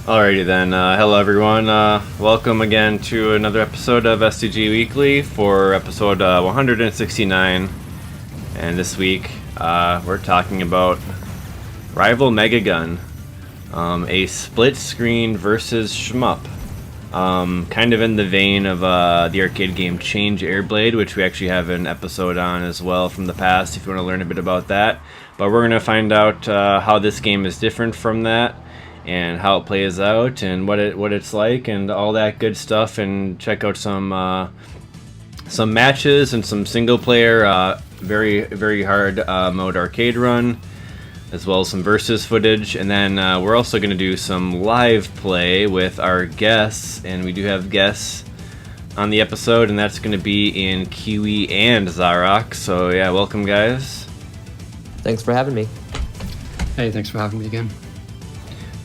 Alrighty then, hello everyone, welcome again to another episode of STG Weekly for episode 169, and this week we're talking about Rival Megagun, a split-screen versus shmup, kind of in the vein of the arcade game Change Airblade, which we actually have an episode on as well from the past if you want to learn a bit about that, but we're going to find out how this game is different from that, and how it plays out, and what it's like, and all that good stuff, and check out some matches and some single player, very hard mode arcade run, as well as some versus footage, and then we're also going to do some live play with our guests, and we do have guests on the episode, and that's going to be in Kiwi and Zaarock. So yeah, welcome guys. Thanks for having me. Hey, thanks for having me again.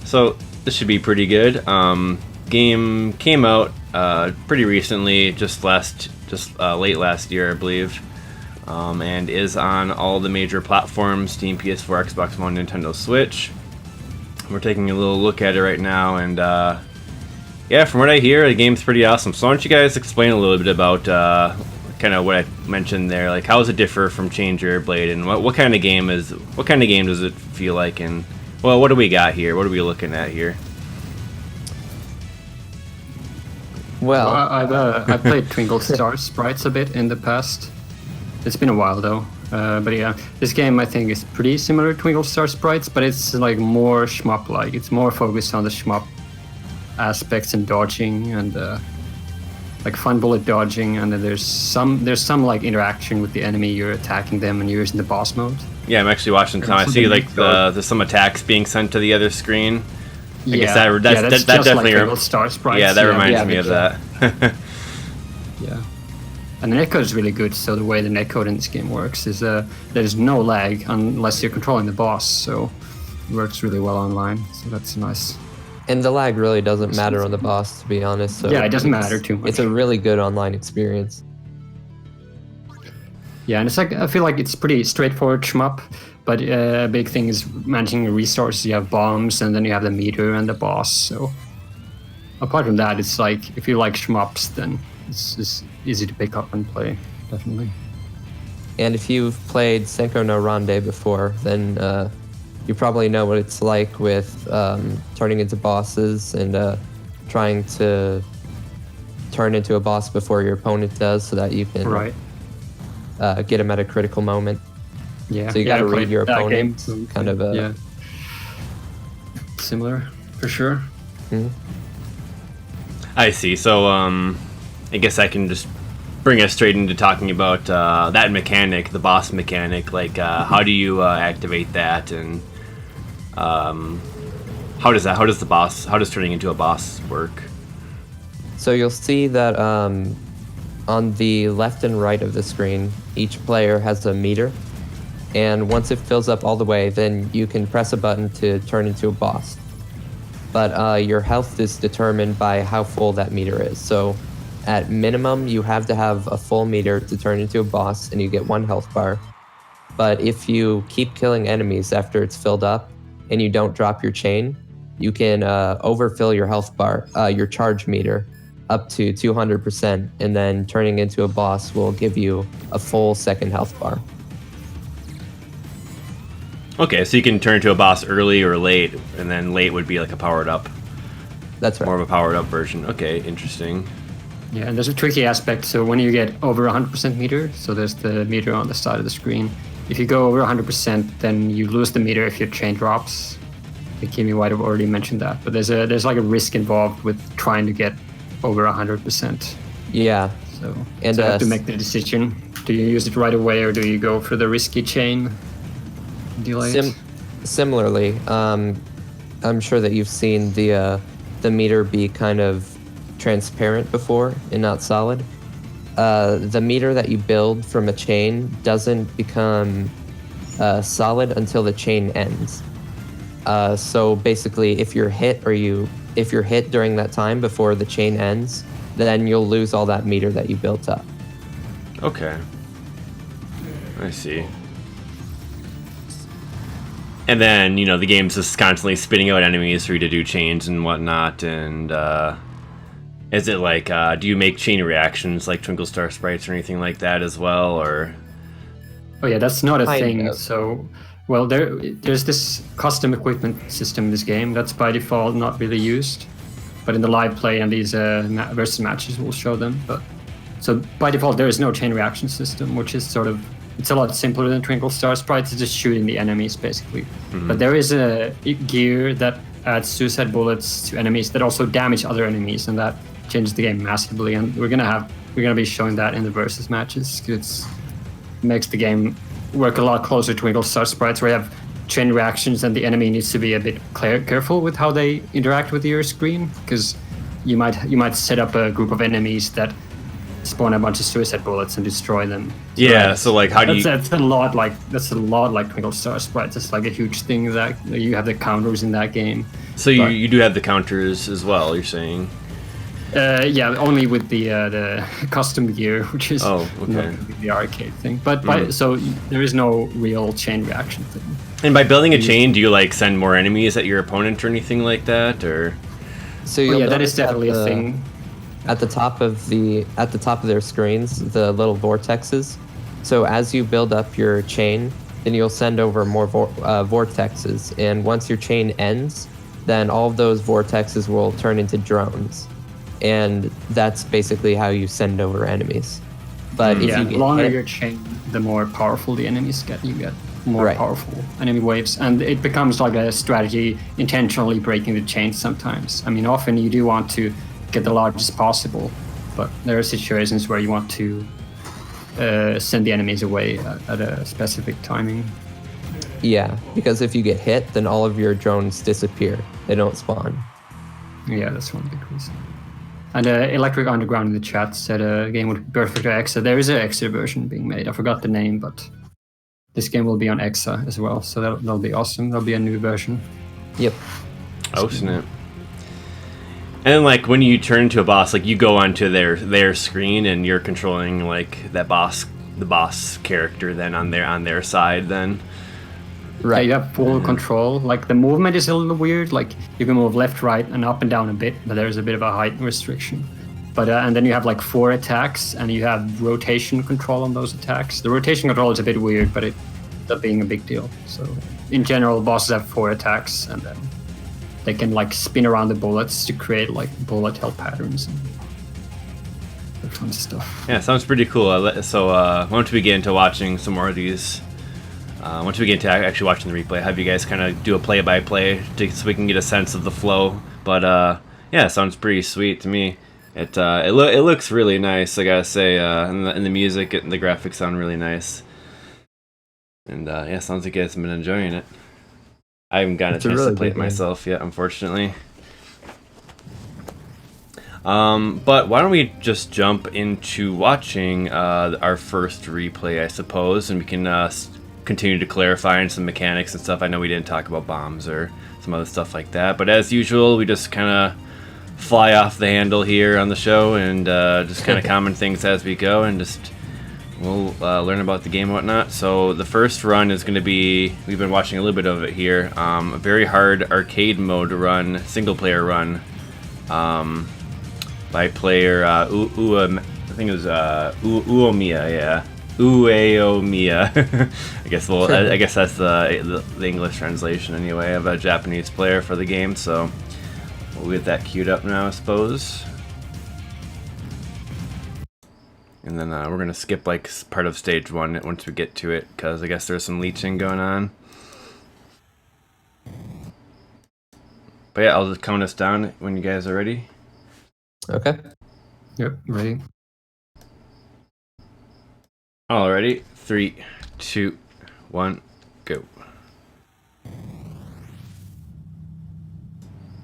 So this should be pretty good. Game came out pretty recently, just late last year, I believe, and is on all the major platforms: Steam, PS4, Xbox One, Nintendo Switch. We're taking a little look at it right now, and yeah, from what I hear, the game's pretty awesome. So why don't you guys explain a little bit about kind of what I mentioned there, like how does it differ from Change Airblade, and what kind of game does it feel like, and well, what do we got here? What are we looking at here? Well, I played Twinkle Star Sprites a bit in the past. It's been a while though, but yeah, this game I think is pretty similar to Twinkle Star Sprites, but it's like more shmup-like. It's more focused on the shmup aspects and dodging and like fun bullet dodging, and then there's some like interaction with the enemy. You're attacking them and you're using the boss mode. Yeah, I'm actually watching some. I see like there's some attacks being sent to the other screen. I guess that definitely like Star Sprites. Yeah, that reminds me of that. Yeah, and the netcode is really good. So the way the netcode in this game works is there's no lag unless you're controlling the boss. So it works really well online. So that's nice. And the lag really doesn't matter on the boss, to be honest. So yeah, it doesn't matter too much. It's a really good online experience. Yeah, and it's like I feel like it's pretty straightforward shmup, but a big thing is managing your resources. You have bombs, and then you have the meter and the boss. So apart from that, it's like if you like shmups, then it's easy to pick up and play, definitely. And if you've played Senko no Rande before, then you probably know what it's like with turning into bosses and trying to turn into a boss before your opponent does, so that you can get him at a critical moment. Yeah. So you got to read your opponent. Game. Kind of yeah. Similar, for sure. Mm-hmm. I see. So I guess I can just bring us straight into talking about that mechanic, the boss mechanic. Like how do you activate that, and how does turning into a boss work? So you'll see that on the left and right of the screen, each player has a meter, and once it fills up all the way, then you can press a button to turn into a boss. But your health is determined by how full that meter is. So at minimum, you have to have a full meter to turn into a boss, and you get 1 health bar. But if you keep killing enemies after it's filled up, and you don't drop your chain, you can overfill your health bar, your charge meter, up to 200%, and then turning into a boss will give you a full 2nd health bar. Okay, so you can turn into a boss early or late, and then late would be like a powered up. That's right. More of a powered up version. Okay, interesting. Yeah, and there's a tricky aspect. So when you get over 100% meter, so there's the meter on the side of the screen. If you go over 100%, then you lose the meter if your chain drops. I think Kimi might have already mentioned that, but there's like a risk involved with trying to get over 100%. Yeah. So you have to make the decision. Do you use it right away, or do you go for the risky chain delay? Similarly, I'm sure that you've seen the meter be kind of transparent before and not solid. The meter that you build from a chain doesn't become solid until the chain ends. So basically, if you're hit during that time before the chain ends, then you'll lose all that meter that you built up. Okay. I see. And then, the game's just constantly spitting out enemies for you to do chains and whatnot. And is it like, do you make chain reactions like Twinkle Star Sprites or anything like that as well, or? Oh yeah, that's not a Kind thing. of. So, well, there's this custom equipment system in this game that's by default not really used, but in the live play and these versus matches will show them. But so by default there is no chain reaction system, which is sort of, it's a lot simpler than Twinkle Star Sprites. It's just shooting the enemies basically. But there is a gear that adds suicide bullets to enemies that also damage other enemies, and that changes the game massively. And we're gonna be showing that in the versus matches. It makes the game work a lot closer to Twinkle Star Sprites, where you have chain reactions and the enemy needs to be a bit careful with how they interact with your screen, because you might set up a group of enemies that spawn a bunch of suicide bullets and destroy them. Yeah, so like how do you... That's a lot like Twinkle Star Sprites. It's like a huge thing that you have the counters in that game. So you do have the counters as well, you're saying? Yeah, only with the custom gear, which is not the arcade thing. But so there is no real chain reaction thing. And by building a chain, do you like send more enemies at your opponent or anything like that, or? So that is definitely a thing. At the top of their screens, the little vortexes. So as you build up your chain, then you'll send over more vortexes, and once your chain ends, then all of those vortexes will turn into drones. And that's basically how you send over enemies. But if you get the longer hit, your chain, the more powerful the enemies get. You get more powerful enemy waves, and it becomes like a strategy, intentionally breaking the chain sometimes. I mean, often you do want to get the largest possible, but there are situations where you want to send the enemies away at a specific timing. Yeah, because if you get hit, then all of your drones disappear. They don't spawn. Yeah, that's one big reason. And Electric Underground in the chat said a game would be perfect for Exa. There is an Exa version being made. I forgot the name, but this game will be on Exa as well, so that'll be awesome. There'll be a new version. Yep. Oh, snap. And like when you turn into a boss, like you go onto their screen and you're controlling like the boss character then on their side then. Right, you have full control. Like the movement is a little weird. Like you can move left, right, and up and down a bit, but there's a bit of a height restriction. But and then you have like 4 attacks, and you have rotation control on those attacks. The rotation control is a bit weird, but it ends up being a big deal. So in general, bosses have 4 attacks, and then they can like spin around the bullets to create like bullet hell patterns and that kind of stuff. Yeah, sounds pretty cool. So why don't we get into watching some more of these? Once we get to actually watching the replay, have you guys kind of do a play-by-play so we can get a sense of the flow. But yeah, it sounds pretty sweet to me. It looks really nice, I gotta say. And the music and the graphics sound really nice. And yeah, sounds like you guys have been enjoying it. I haven't gotten a chance to play it myself yet, unfortunately. But why don't we just jump into watching our first replay, I suppose, and we can continue to clarify on some mechanics and stuff. I know we didn't talk about bombs or some other stuff like that, but as usual, we just kind of fly off the handle here on the show and just kind of comment things as we go, and just we'll learn about the game and whatnot. So the first run is going to be, we've been watching a little bit of it here, a very hard arcade mode run, single player run, by player I think it was Uoemia, yeah. Uoemia. I guess that's the English translation anyway of a Japanese player for the game. So we'll get that queued up now, I suppose. And then we're gonna skip like part of stage 1 once we get to it, because I guess there's some leeching going on. But yeah, I'll just count us down when you guys are ready. Okay. Yep, ready. Alrighty, 3, 2, 1, go.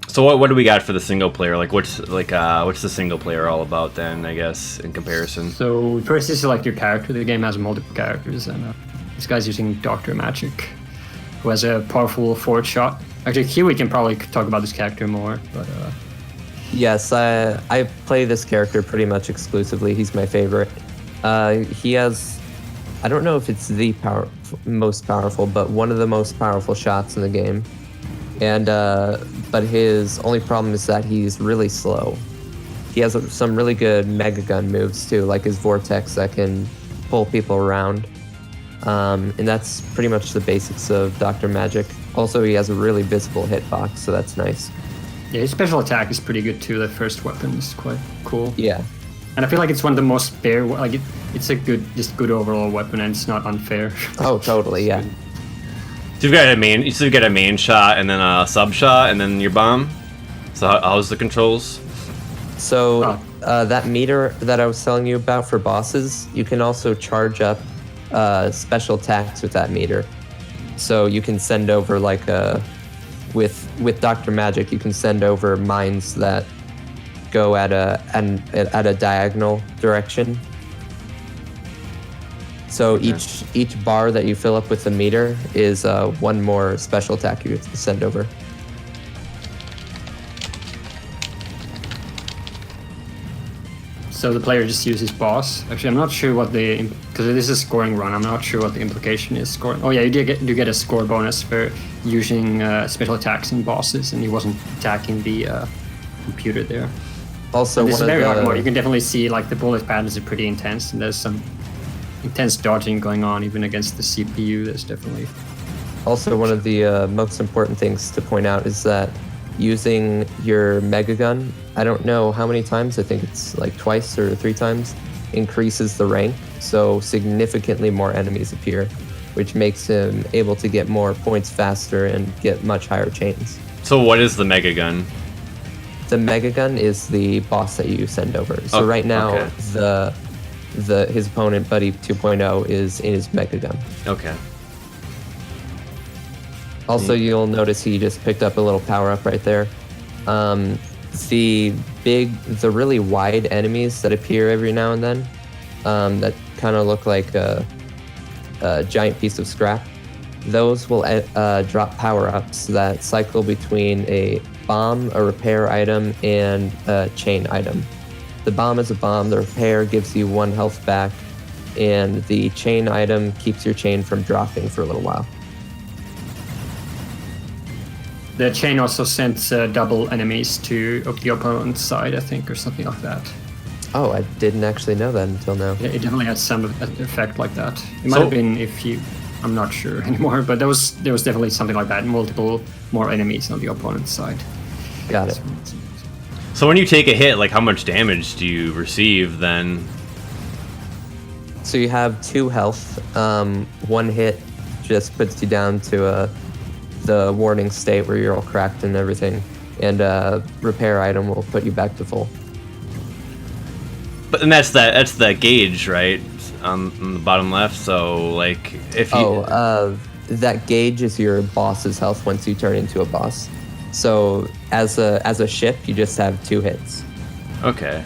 So what do we got for the single player? Like what's the single player all about then, I guess, in comparison? So first you select your character. The game has multiple characters, and this guy's using Dr. Magic, who has a powerful forward shot. Actually, Kiwi can probably talk about this character more, but yes, I play this character pretty much exclusively. He's my favorite. He has I don't know if it's the most powerful, but one of the most powerful shots in the game. And but his only problem is that he's really slow. He has some really good Megagun moves too, like his Vortex that can pull people around. And that's pretty much the basics of Dr. Magic. Also, he has a really visible hitbox, so that's nice. Yeah, his special attack is pretty good too. The first weapon is quite cool. Yeah. And I feel like it's one of the most fair, like it's a good overall weapon, and it's not unfair. Oh, totally, yeah. So you've got a main shot and then a sub shot and then your bomb. So how's the controls? So that meter that I was telling you about for bosses, you can also charge up special attacks with that meter. So you can send over like with Dr. Magic, you can send over mines that go at a diagonal direction. So okay. each bar that you fill up with the meter is one more special attack you send over. So the player just uses boss. Actually, I'm not sure what because this is a scoring run. I'm not sure what the implication is. Scoring. Oh yeah, you do get a score bonus for using special attacks in bosses, and he wasn't attacking the computer there. Also, this is very hard mode. You can definitely see like the bullet patterns are pretty intense, and there's some intense dodging going on even against the CPU. There's definitely. Also, one of the most important things to point out is that using your Megagun, I don't know how many times, I think it's like twice or 3 times, increases the rank, so significantly more enemies appear, which makes him able to get more points faster and get much higher chains. So what is the Megagun? The Megagun is the boss that you send over. So right now, okay. his opponent, Buddy 2.0, is in his Megagun. Okay. Also, you'll notice he just picked up a little power-up right there. The really wide enemies that appear every now and then, that kind of look like a giant piece of scrap, those will drop power-ups that cycle between a bomb, a repair item, and a chain item. The bomb is a bomb, the repair gives you 1 health back, and the chain item keeps your chain from dropping for a little while. The chain also sends double enemies to the opponent's side, I think, or something like that. Oh, I didn't actually know that until now. Yeah, it definitely has some effect like that. It might have been I'm not sure anymore, but there was definitely something like that. Multiple more enemies on the opponent's side. Got it. So when you take a hit, like how much damage do you receive then? So you have 2 health. 1 hit just puts you down to the warning state where you're all cracked and everything, and repair item will put you back to full. But and that's the gauge, right, on the bottom left. So like if you that gauge is your boss's health once you turn into a boss. So as a ship, you just have 2 hits. Okay.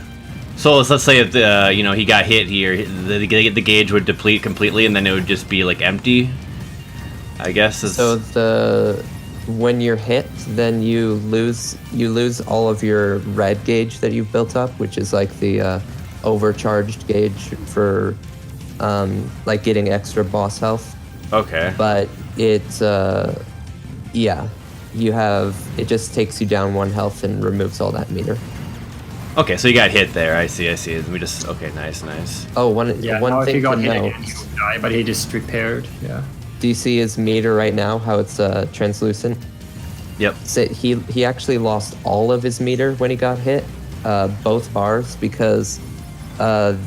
So let's say if he got hit here, the gauge would deplete completely, and then it would just be like empty. I guess. So when you're hit, then you lose all of your red gauge that you've built up, which is like the overcharged gauge for like getting extra boss health. Okay. But it just takes you down 1 health and removes all that meter. Okay, so you got hit there. I see. Nice. Oh, one if thing he got to hit know. again, he would die, but he just repaired. Yeah. Do you see his meter right now? How it's translucent? Yep. So he actually lost all of his meter when he got hit, both bars, because if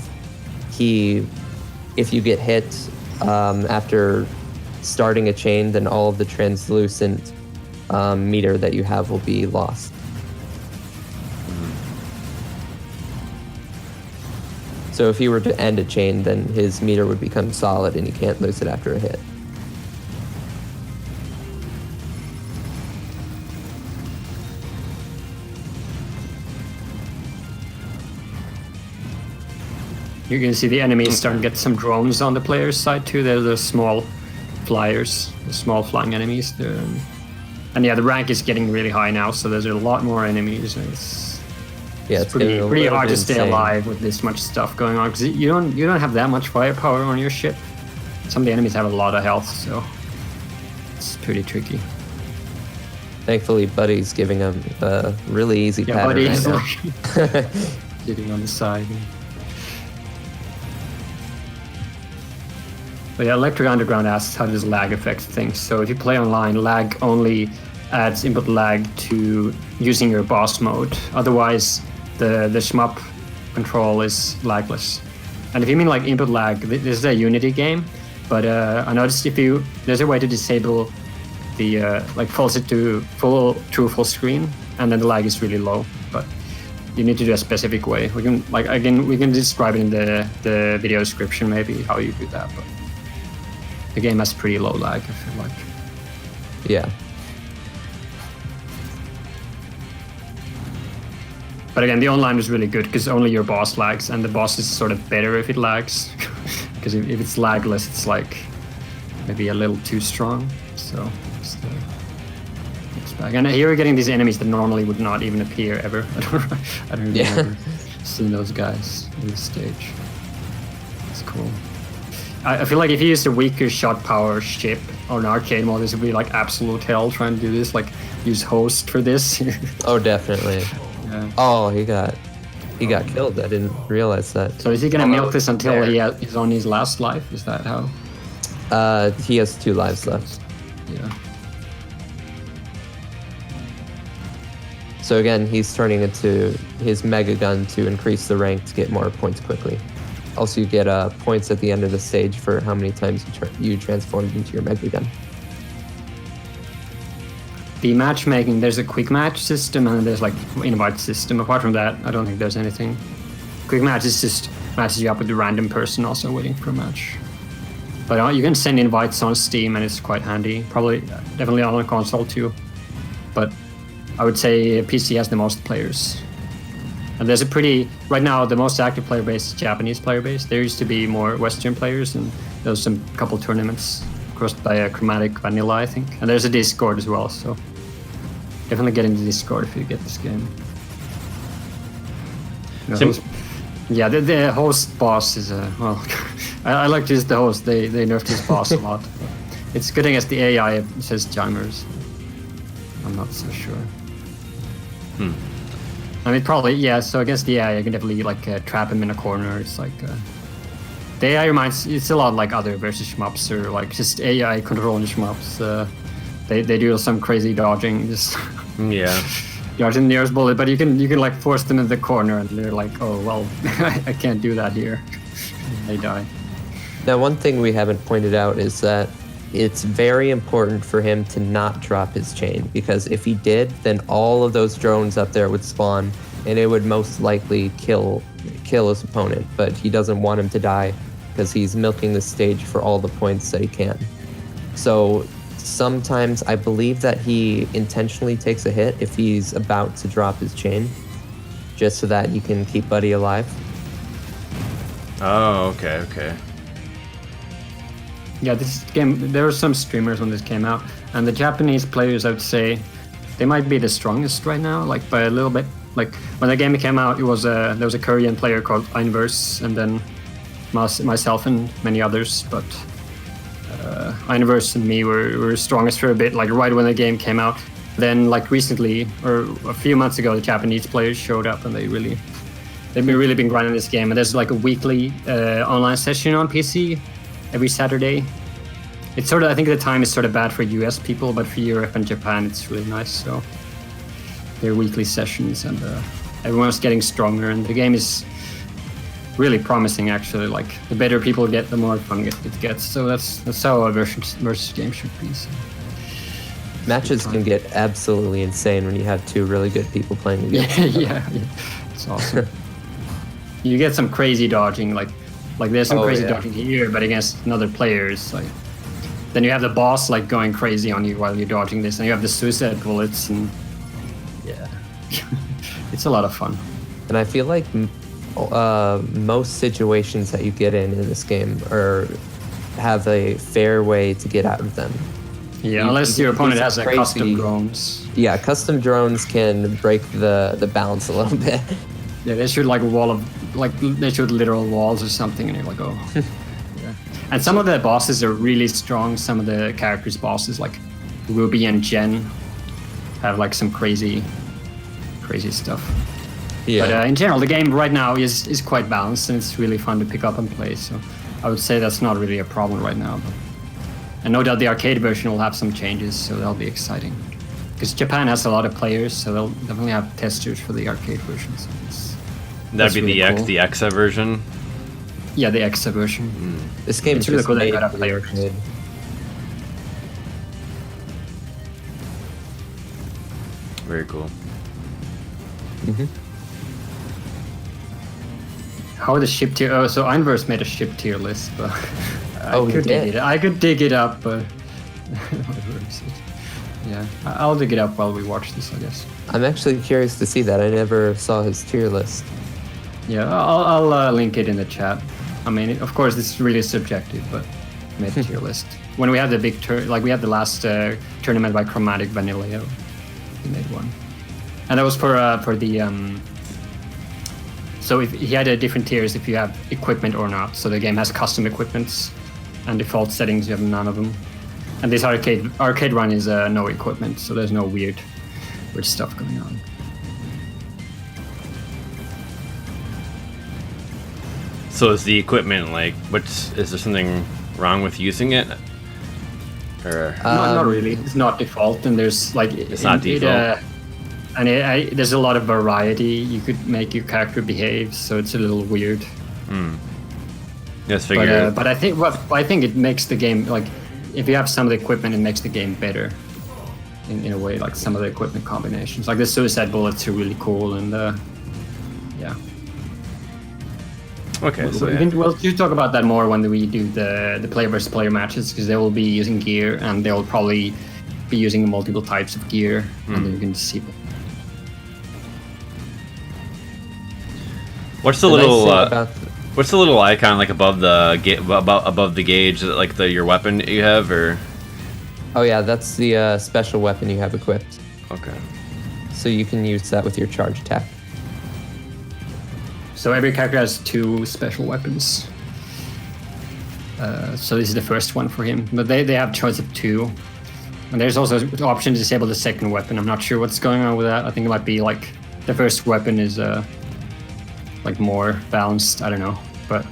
you get hit after starting a chain, then all of the translucent meter that you have will be lost. So if he were to end a chain, then his meter would become solid and he can't lose it after a hit. You can see the enemies starting to get some drones on the player's side too. They're the small flyers, the small flying enemies. And yeah, the rank is getting really high now, so there's a lot more enemies. It's pretty hard to stay alive with this much stuff going on, because you don't have that much firepower on your ship. some of the enemies have a lot of health, so it's pretty tricky. Thankfully, Buddy's giving him a really easy pattern. Buddy is right like sitting on the side. But yeah, Electric Underground asks how does lag affect things. So if you play online, lag only adds input lag to using your boss mode. Otherwise, the shmup control is lagless. And if you mean like input lag, this is a Unity game, but I noticed there's a way to disable the like force it to full screen, and then the lag is really low. But you need to do a specific way. We can describe it in the video description maybe how you do that. But the game has pretty low lag, I feel like. Yeah. But again, the online is really good because only your boss lags, and the boss is sort of better if it lags. Because if it's lagless, it's like maybe a little too strong. So it's back. And here we're getting these enemies that normally would not even appear ever. I don't remember seeing those guys in the stage. It's cool. I feel like if you used a weaker shot power ship or an arcade mode, this would be like absolute hell trying to do this. Like use host for this. Oh, definitely. Yeah. Oh, he got killed. I didn't realize that. So is he gonna milk this until he's on his last life? Is that how? He has 2 lives left. Yeah. So again, he's turning into his Megagun to increase the rank to get more points quickly. Also, you get points at the end of the stage for how many times you transformed into your Megagun. The matchmaking, there's a quick match system and there's like invite system. Apart from that, I don't think there's anything. Quick match is just matches you up with a random person also waiting for a match. But you can send invites on Steam and it's quite handy. Probably, definitely on a console too. But I would say PC has the most players. And there's right now the most active player base is Japanese player base. There used to be more Western players and there was some couple tournaments crossed by a Chromatic Vanilla, I think. And there's a Discord as well, so definitely get into Discord if you get this game. The host boss is I like to use the host. They nerfed his boss a lot. It's good against the AI. It says Jimers. I'm not so sure. I mean, probably, yeah, so against the AI, you can definitely, like, trap him in a corner. It's like, the AI it's a lot like other Versus Shmups, or, like, just AI controlling Shmups. They do some crazy dodging, just... Yeah. Dodging the nearest bullet, but you can, like, force them in the corner, and they're like, oh, well, I can't do that here. They die. Now, one thing we haven't pointed out is that it's very important for him to not drop his chain, because if he did, then all of those drones up there would spawn and it would most likely kill his opponent. But he doesn't want him to die because he's milking the stage for all the points that he can. So sometimes I believe that he intentionally takes a hit if he's about to drop his chain, just so that he can keep Buddy alive. Oh, okay. Yeah, this game, there were some streamers when this came out, and the Japanese players, I would say, they might be the strongest right now, like by a little bit. Like when the game came out, there was a Korean player called Einverse, and then myself and many others, but Einverse and me were strongest for a bit, like right when the game came out. Then like recently, or a few months ago, the Japanese players showed up, and they've really been grinding this game. And there's like a weekly online session on PC every Saturday. It's sort of, I think the time is sort of bad for US people, but for Europe and Japan, it's really nice. So they're weekly sessions, and everyone's getting stronger, and the game is really promising, actually. Like the better people get, the more fun it gets. So that's how a versus game should be. So. Matches can get absolutely insane when you have 2 really good people playing together. yeah, it's awesome. You get some crazy dodging, like there's some crazy dodging here, but against another players, like then you have the boss like going crazy on you while you're dodging this, and you have the suicide bullets, and yeah, it's a lot of fun. And I feel like most situations that you get in this game have a fair way to get out of them. Yeah, unless your opponent has custom drones. Yeah, custom drones can break the balance a little bit. Yeah, they shoot like they shoot literal walls or something, and you're like, oh. Yeah. And some of the bosses are really strong. Some of the characters' bosses, like Ruby and Jen, have like some crazy stuff. Yeah. But in general, the game right now is quite balanced, and it's really fun to pick up and play. So I would say that's not really a problem right now. And no doubt the arcade version will have some changes, so that'll be exciting. Because Japan has a lot of players, so they'll definitely have testers for the arcade version. So That'd be really cool. the EXA version. Yeah, the EXA version. This game is It's really just cool they made got a for the player. arcade. Very cool. How the ship tier? Oh, so Einverse made a ship tier list, but Oh, he did? I could dig it up, but yeah, I'll dig it up while we watch this, I guess. I'm actually curious to see that. I never saw his tier list. Yeah, I'll link it in the chat. I mean, of course, this is really subjective, but I made a tier list. When we had the big like we had the last tournament by Chromatic Vanilla, he made one, and that was for the. So if he had different tiers if you have equipment or not. So the game has custom equipments, and default settings you have none of them. And this arcade run is no equipment, so there's no weird stuff going on. So is the equipment like? Is there something wrong with using it? Or Not really. It's not default, and there's like It's not default. There's a lot of variety. You could make your character behave, so it's a little weird. Yes, figure. But I think it makes the game like if you have some of the equipment, it makes the game better. In a way, like some of the equipment combinations, like the suicide bullets are really cool, and yeah. Okay, so We'll talk about that more when we do the player versus player matches, because they will be using gear, and they will probably be using multiple types of gear, and then you can see. What's the little icon like above the gauge? Is it like your weapon that you have, or? Oh yeah, that's the special weapon you have equipped. Okay. So you can use that with your charge attack. So every character has 2 special weapons. So this is the first one for him, but they have choice of 2. And there's also the option to disable the second weapon. I'm not sure what's going on with that. I think it might be like the first weapon is like more balanced. I don't know, but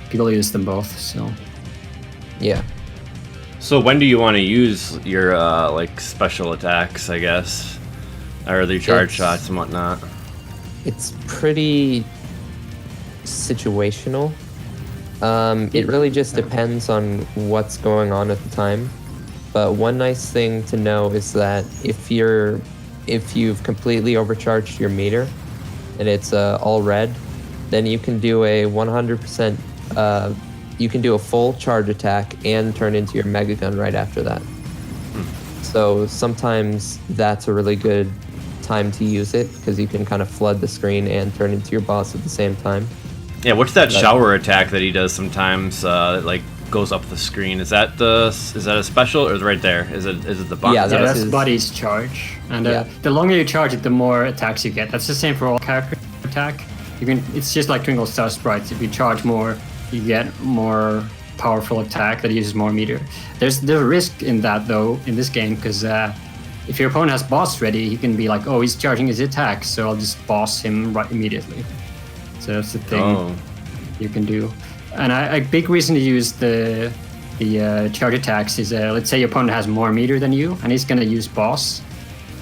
people use them both. So Yeah. So when do you want to use your like special attacks? I guess, or the charge shots and whatnot. It's pretty situational. It really just depends on what's going on at the time. But one nice thing to know is that if you've completely overcharged your meter and it's all red, then you can do a 100%. You can do a full charge attack and turn into your Megagun right after that. So sometimes that's a really good time to use it because you can kind of flood the screen and turn into your boss at the same time. Yeah, what's that shower attack that he does sometimes? That like goes up the screen. Is that a special or is it right there? Is it the button? Yeah, that's body's charge, and the longer you charge it, the more attacks you get. That's the same for all character attack. It's just like Twinkle Star Sprites. If you charge more, you get more powerful attack that uses more meter. There's a risk in that though in this game because if your opponent has boss ready, he can be like, oh, he's charging his attack, so I'll just boss him right immediately. So that's the thing you can do. And a big reason to use the charge attacks is let's say your opponent has more meter than you, and he's gonna use boss.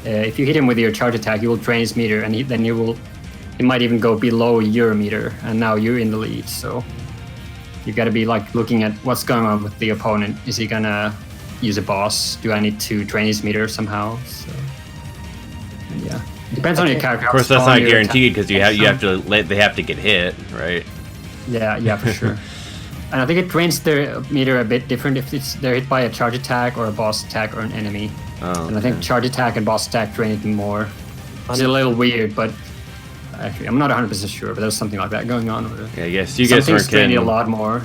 If you hit him with your charge attack, you will drain his meter, and he might even go below your meter, and now you're in the lead. So you got to be like looking at what's going on with the opponent. Is he gonna use a boss? Do I need to drain his meter somehow? So yeah, it depends on your character. Of course, that's not guaranteed because they have to get hit, right? Yeah, for sure. And I think it drains their meter a bit different if they're hit by a charge attack or a boss attack or an enemy. And I think charge attack and boss attack drain it more. It's a little weird, but actually, I'm not 100% sure, but there's something like that going on. Yeah, yes, you guys weren't kidding. A lot more.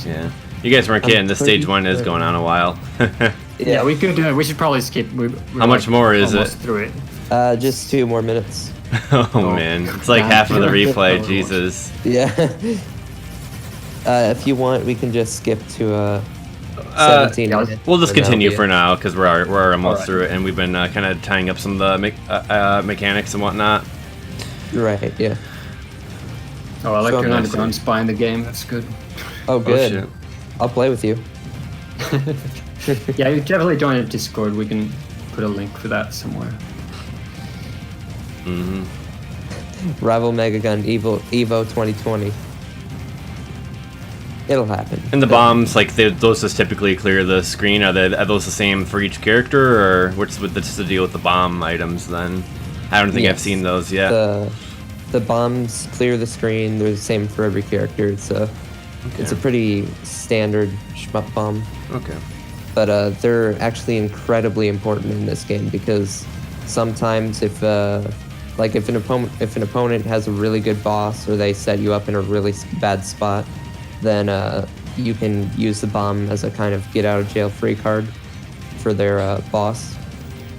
Yeah, you guys weren't kidding. This stage 1 is going on a while. Yeah, we should probably skip. How much more is it? Through it. Just 2 more minutes. Oh man, it's like half of the replay. Jesus. Yeah. If you want, we can just skip to 17 minutes. We'll just continue for now because we're almost through it, and we've been kind of tying up some of the mechanics and whatnot. Right. Yeah. Oh, I like your underground spy in the game. That's good. Oh, good. I'll play with you. Yeah, you definitely join a Discord. We can put a link for that somewhere. Rival Megagun Evo 2020. It'll happen. And the bombs, like those just typically clear the screen. Are those the same for each character, or what's the deal with the bomb items then? I don't think I've seen those yet. The bombs clear the screen. They're the same for every character. It's a pretty standard shmup bomb. Okay. But they're actually incredibly important in this game because sometimes if an opponent has a really good boss or they set you up in a really bad spot, then you can use the bomb as a kind of get out of jail free card for their boss.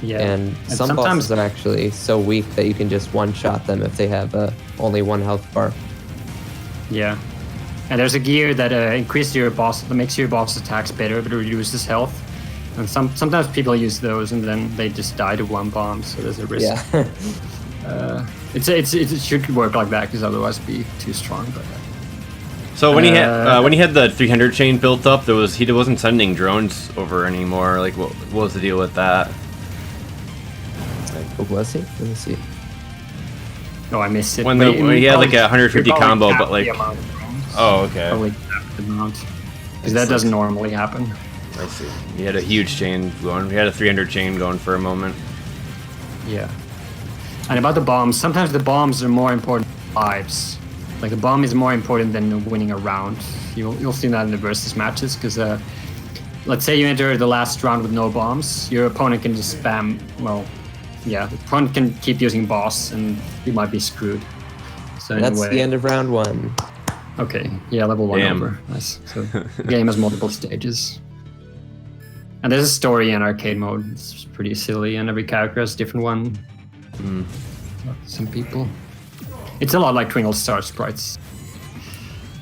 Yeah. And some bosses are actually so weak that you can just one-shot them if they have only one health bar. Yeah. And there's a gear that increases your boss, that makes your boss attacks better, but reduces health. And sometimes people use those and then they just die to one bomb, so there's a risk. Yeah. It should work like that because otherwise it'd be too strong. But so when he had the 300 chain built up, he wasn't sending drones over anymore. Like what was the deal with that? What was he? Let me see. Oh, I missed it. When he had like a 150 combo, but like. Oh, okay. Probably the amount. Because that doesn't normally happen. I see. He had a huge chain going. We had a 300 chain going for a moment. Yeah. And about the bombs, sometimes the bombs are more important than lives. Like the bomb is more important than winning a round. You'll see that in the versus matches because let's say you enter the last round with no bombs, your opponent can just spam. Well, yeah, the opponent can keep using boss, and you might be screwed. So that's anyway, the end of round 1. Okay, yeah, level 1 over. Nice. So the game has multiple stages. And there's a story in arcade mode. It's pretty silly, and every character has a different one. Some people. It's a lot like Twinkle Star Sprites.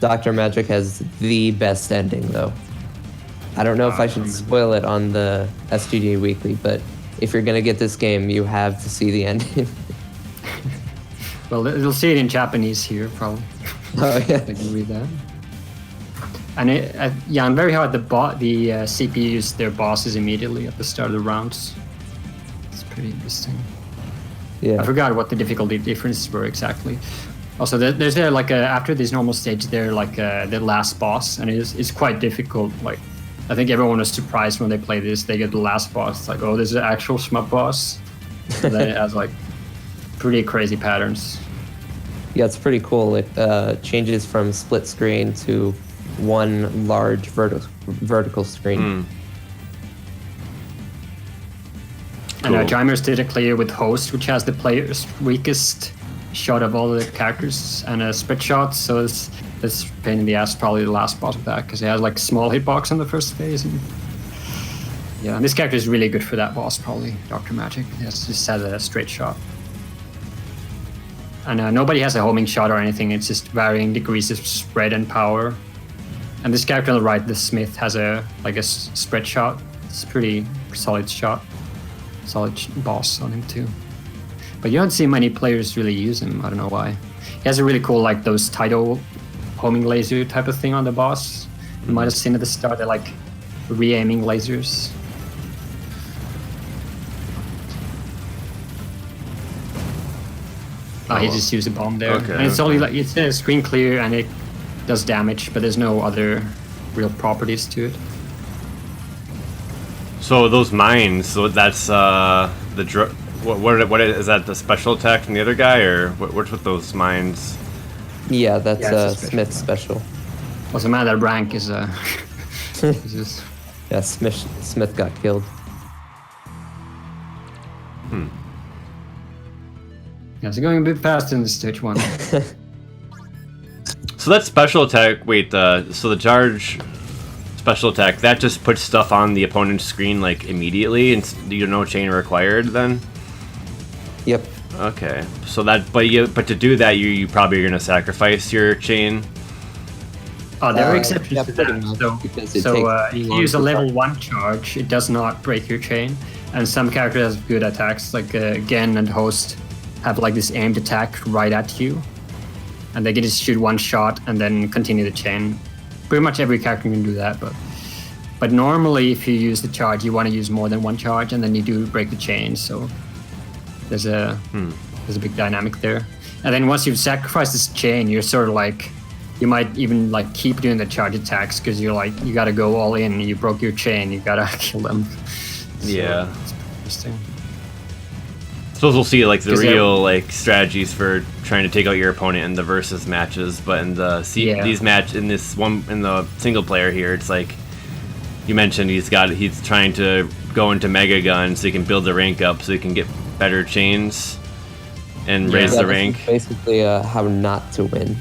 Dr. Magic has the best ending, though. I don't know if I should spoil it on the STG Weekly, but if you're gonna get this game, you have to see the ending. Well, you'll see it in Japanese here, probably. Oh yeah. I can read that. And I'm very hard. The CPUs their bosses immediately at the start of the rounds. It's pretty interesting. Yeah. I forgot what the difficulty differences were exactly. Also, there's after this normal stage, they're like the last boss, and it's quite difficult. Like, I think everyone was surprised when they play this. They get the last boss. It's like, oh, there's an actual shmup boss. And then it has like pretty crazy patterns. Yeah, it's pretty cool. It changes from split screen to one large vertical screen. Cool. And Jimers did a clear with Host, which has the player's weakest shot of all the characters, and a spread shot. So it's pain in the ass, probably the last boss of that, because it has like small hitbox on the first phase. And yeah, and this character is really good for that boss, probably Dr. Magic. It just has a straight shot. And nobody has a homing shot or anything. It's just varying degrees of spread and power. And this character on the right, the Smith, has a spread shot. It's a pretty solid shot. Solid boss on him too. But you don't see many players really use him. I don't know why. He has a really cool, like those tidal homing laser type of thing on the boss. You might have seen at the start, they're like re-aiming lasers. He just used a bomb there. Okay, and it's only like, it's a screen clear and it does damage, but there's no other real properties to it. So those mines, so that's what is that, the special attack from the other guy, or what's with those mines? Yeah, that's Smith's special. Also, man, that rank is yeah, Smith got killed. Yeah, so going a bit faster in the stage 1. So that special attack, so the charge special attack, that just puts stuff on the opponent's screen like immediately, and no chain required then? Yep. Okay. So that, but to do that, you probably are gonna sacrifice your chain. Oh, there are exceptions yeah, to pretty that. much, because it So takes if you long use a to level charge. 1 charge, it does not break your chain. And some characters have good attacks, like Gen and Host have like this aimed attack right at you. And they can just shoot one shot and then continue the chain. Pretty much every character can do that, but normally if you use the charge, you want to use more than one charge, and then you do break the chain. So there's a big dynamic there. And then once you've sacrificed this chain, you're sort of like, you might even like keep doing the charge attacks because you're like, you gotta go all in. You broke your chain, you gotta kill them. So Yeah. it's interesting. I suppose we'll see like the 'Cause real like strategies for trying to take out your opponent in the versus matches, but in the in the single player here, it's like you mentioned he's trying to go into Megagun so he can build the rank up so he can get better chains and raise the this rank. is basically how not to win.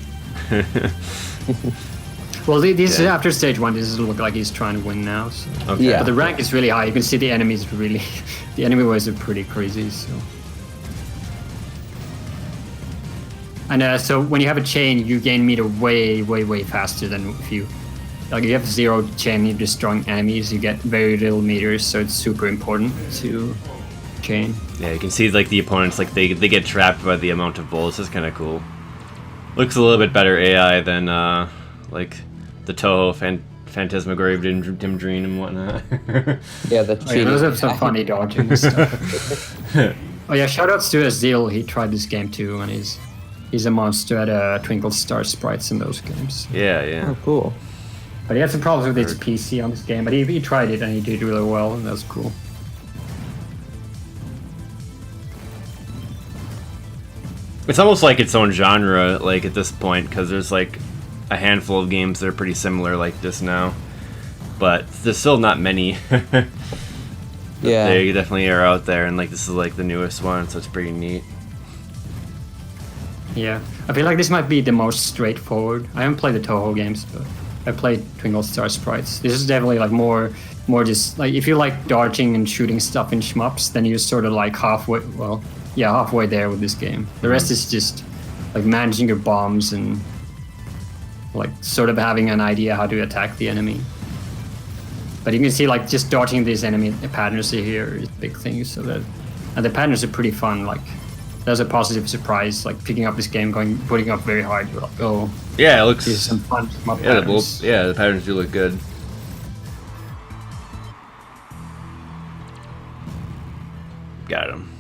Well, these after stage 1, this doesn't look like he's trying to win now. So. Okay. Yeah. But the rank is really high. You can see the enemies really, the enemy waves are pretty crazy. So. And so when you have a chain, you gain meter way, way, way faster than if you have 0 chain, you're destroying enemies. You get very little meters, so it's super important to chain. Yeah, you can see like the opponents like they get trapped by the amount of bullets. It's kind of cool. Looks a little bit better AI than like the Toho Phantasmagoria of Dim Dream and whatnot. Yeah, the cheating. Those have some funny dodging and stuff. Oh yeah, shoutouts to Azil. He tried this game too, and he's a monster at Twinkle Star sprites in those games. Yeah. Oh, cool. But he had some problems with his PC on this game, but he tried it and he did really well, and that was cool. It's almost like its own genre, like at this point, because there's like a handful of games that are pretty similar like this now, but there's still not many. Yeah. They definitely are out there, and like this is like the newest one, so it's pretty neat. Yeah, I feel like this might be the most straightforward. I haven't played the Toho games, but I played Twinkle Star Sprites. This is definitely like more just like if you like dodging and shooting stuff in shmups, then you're sort of like halfway there with this game. The rest is just like managing your bombs and like sort of having an idea how to attack the enemy. But you can see like just dodging these enemy patterns here is a big thing. So that, and the patterns are pretty fun. Like there's a positive surprise, like picking up this game, putting up very hard. You're like, oh, Yeah, it looks. these are some fun shmup Yeah, patterns. the patterns do look good. Got him.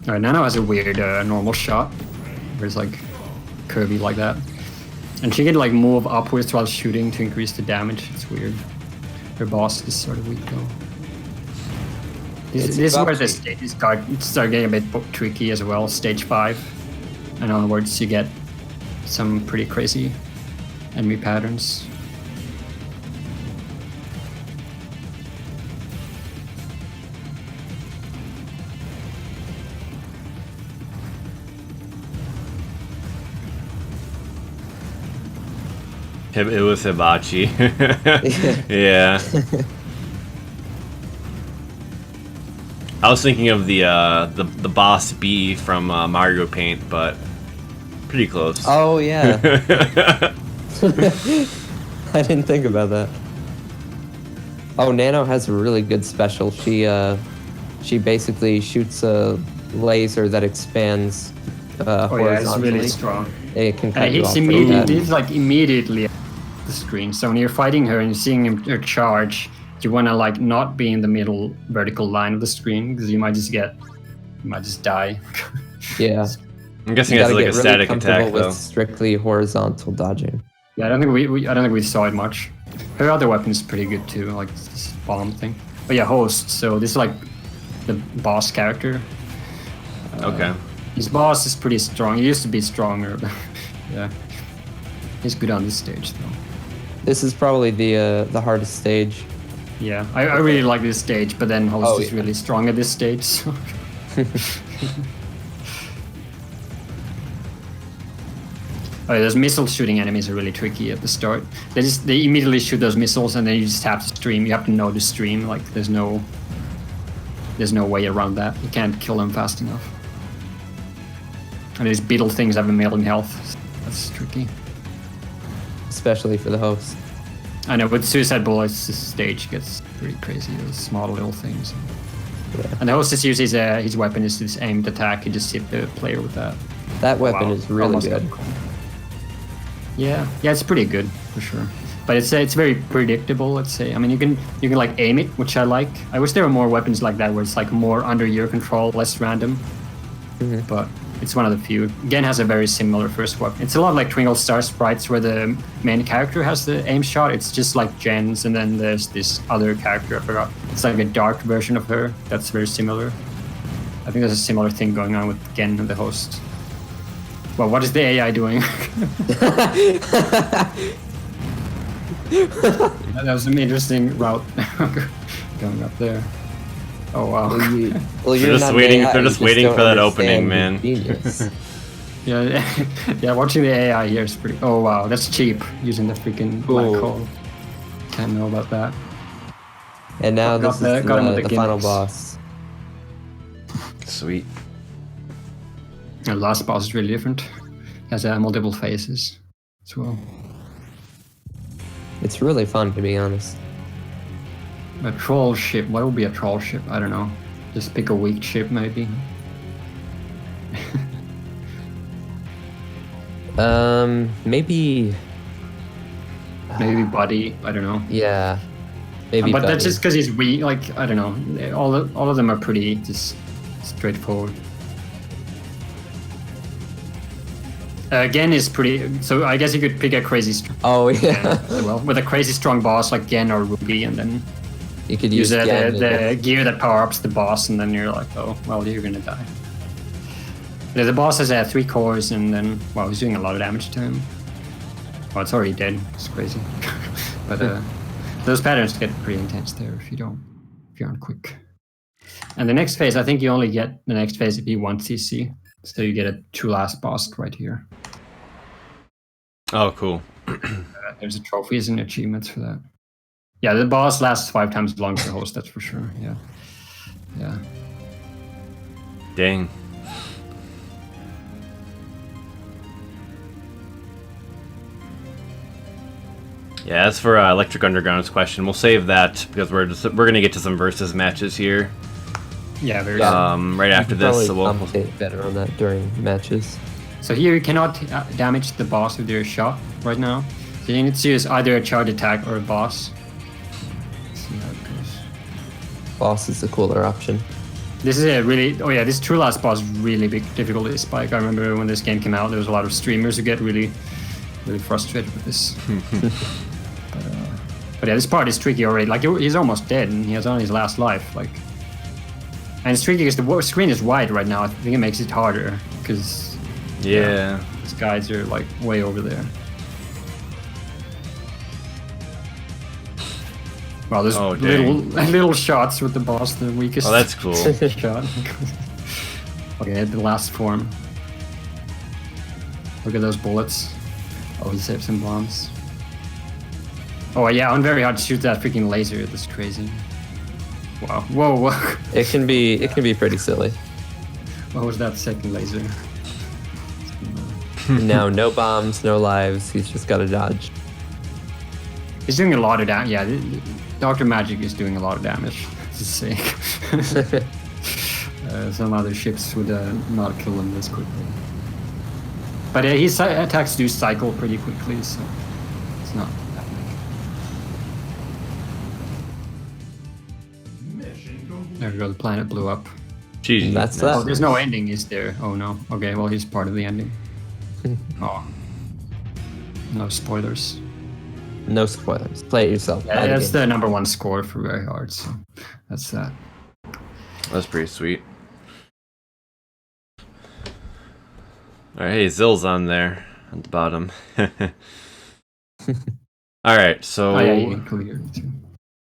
Alright, Nano has a weird normal shot, where it's like curvy like that. And she can like move upwards while shooting to increase the damage. It's weird. Her boss is sort of weak though. This is where the stages start getting a bit tricky as well. Stage 5 and onwards you get some pretty crazy enemy patterns. It was Hibachi. Yeah. I was thinking of the boss B from Mario Paint, but pretty close. Oh yeah. I didn't think about that. Oh, Nano has a really good special. She basically shoots a laser that expands Oh yeah, it's horizontally. really strong. It can cut And you he's off pretty bad. immediately at the screen. So when you're fighting her and you're seeing her charge, you want to like not be in the middle vertical line of the screen because you might just die. Yeah. I'm guessing You it's gotta like get a really static comfortable attack with though. strictly horizontal dodging. Yeah, I don't think we saw it much. Her other weapon is pretty good too, like this bomb thing. But yeah, Host. So this is like the boss character. Okay. His boss is pretty strong. He used to be stronger, but yeah, he's good on this stage though. This is probably the hardest stage. Yeah, I really like this stage, but then Host Oh, is yeah. really strong at this stage. So. Oh, those missile shooting enemies are really tricky at the start. They immediately shoot those missiles, and then you just have to stream. You have to know the stream. Like there's no way around that. You can't kill them fast enough. And these beetle things have a million health. So that's tricky. Especially for the host. I know, with Suicide Bullets, this stage gets pretty crazy. Those small little things. Yeah. And the host just uses his weapon is this aimed attack. You just hit the player with that. That weapon is really Almost good. Yeah, it's pretty good for sure. But it's very predictable. Let's say. I mean, you can like aim it, which I like. I wish there were more weapons like that, where it's like more under your control, less random. But it's one of the few. Gen has a very similar first weapon. It's a lot like Twinkle Star Sprites, where the main character has the aim shot. It's just like Gen's, and then there's this other character, I forgot. It's like a dark version of her that's very similar. I think there's a similar thing going on with Gen and the host. Well, what is the AI doing? That was an interesting route going up there. Oh wow! Well, They're just waiting. They're just waiting for that opening, man. Yeah. Watching the AI here is pretty. Oh wow, that's cheap using the freaking black hole. Can't know about that. And now this is the final boss. Sweet. The last boss is really different. It has multiple phases as well. It's really fun, to be honest. A troll ship. What would be a troll ship? I don't know. Just pick a weak ship, maybe. Maybe. Maybe Buddy. I don't know. Yeah. Maybe. But Buddy. that's just because he's weak. Like I don't know. All of them are pretty just straightforward. Gen is pretty. So I guess you could pick a crazy. Oh yeah. Well, with a crazy strong boss like Gen or Ruby, and then you could use use the gear that power ups the boss, and then you're like, oh, well, you're gonna die. The boss has 3 cores, and then well, he's doing a lot of damage to him. Well, it's already dead. It's crazy. But those patterns get pretty intense there if you aren't quick. And the next phase, I think you only get the next phase if you want CC. So you get a 2 last boss right here. Oh, cool. There's trophies and achievements for that. Yeah, the boss lasts 5 times as long as the host, that's for sure. Yeah. Dang. Yeah, as for Electric Underground's question, we'll save that because we're gonna get to some versus matches here. Yeah, very right after this, so we'll commentate better on that during matches. So here you cannot damage the boss with your shot right now. So you need to use either a charge attack or a boss. Let's see how it goes. Boss is the cooler option. This is a really this true last boss is really big difficulty spike. I remember when this game came out, there was a lot of streamers who get really frustrated with this. But yeah, this part is tricky already. Like he's almost dead, and he has only his last life. Like, and it's tricky because the screen is wide right now. I think it makes it harder because these guys are like way over there. Well, there's little shots with the boss, the weakest. Oh, that's cool. Shot. Okay, the last form. Look at those bullets. Oh, he saved some bombs. Oh yeah, on very hard to shoot that freaking laser. That's crazy. Wow. Whoa. It can be pretty silly. What was that second laser? Now, no bombs, no lives. He's just got to dodge. He's doing a lot of damage. Yeah, Dr. Magic is doing a lot of damage. To say. Some other ships would not kill him this quickly. But his attacks do cycle pretty quickly, so it's not that big. There we go, the planet blew up. GG. That's that. Oh, there's no ending, is there? Oh no. Okay, well, he's part of the ending. Oh. No spoilers. No spoilers. Play it yourself. Yeah, that's the #1 score for Very Hard, so that's that. That's pretty sweet. Alright, hey, Zill's on there at the bottom. Alright, so you can clear it too.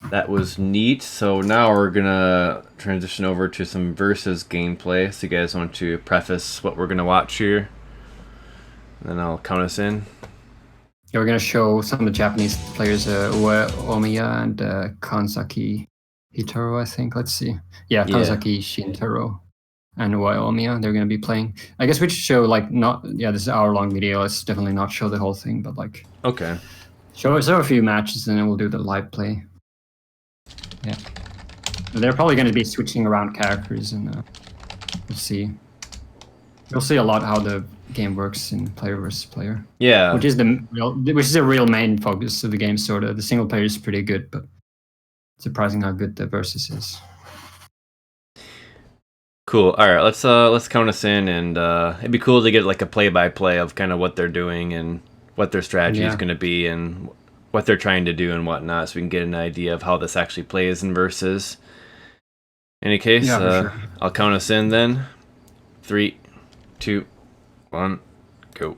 That was neat. So now we're gonna transition over to some versus gameplay. So you guys want to preface what we're gonna watch here? And then I'll count us in. Yeah, we're gonna show some of the Japanese players, Uoemia and Kanzaki Shintaro, I think. Let's see. Yeah, Kanzaki Shintaro. and Uoemia. They're going to be playing. I guess we should show this is an hour-long video. Let's definitely not show the whole thing, but okay. Show a few matches and then we'll do the live play. Yeah. They're probably going to be switching around characters and we'll see. You'll see a lot how the game works in player versus player. Yeah. Which is a real main focus of the game, sort of. The single player is pretty good, but surprising how good the versus is. Cool. All right, let's count us in, and it'd be cool to get like a play-by-play of kind of what they're doing and what their strategy is going to be and what they're trying to do and whatnot, so we can get an idea of how this actually plays in versus. In any case, sure. I'll count us in then. 3, 2, 1, go.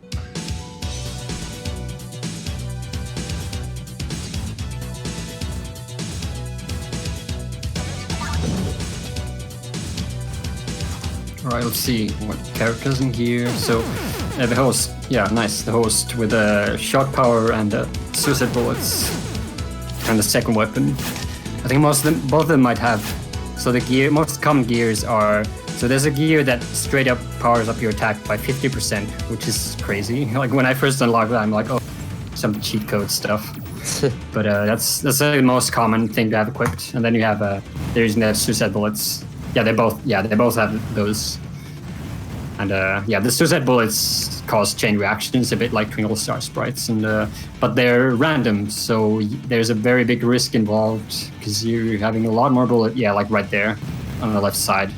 Alright, let's see what characters in here. So, the host, nice. The host with a shot power and suicide bullets, and the second weapon. I think both of them might have. So the most common gears are. So there's a gear that straight up powers up your attack by 50%, which is crazy. Like when I first unlocked that, I'm like, oh, some cheat code stuff. But that's the most common thing to have equipped. And then you have they're using the suicide bullets. They both have those. And the suicide bullets cause chain reactions a bit like Twinkle Star sprites, and but they're random, so there's a very big risk involved because you're having a lot more bullet. Yeah, like right there on the left side,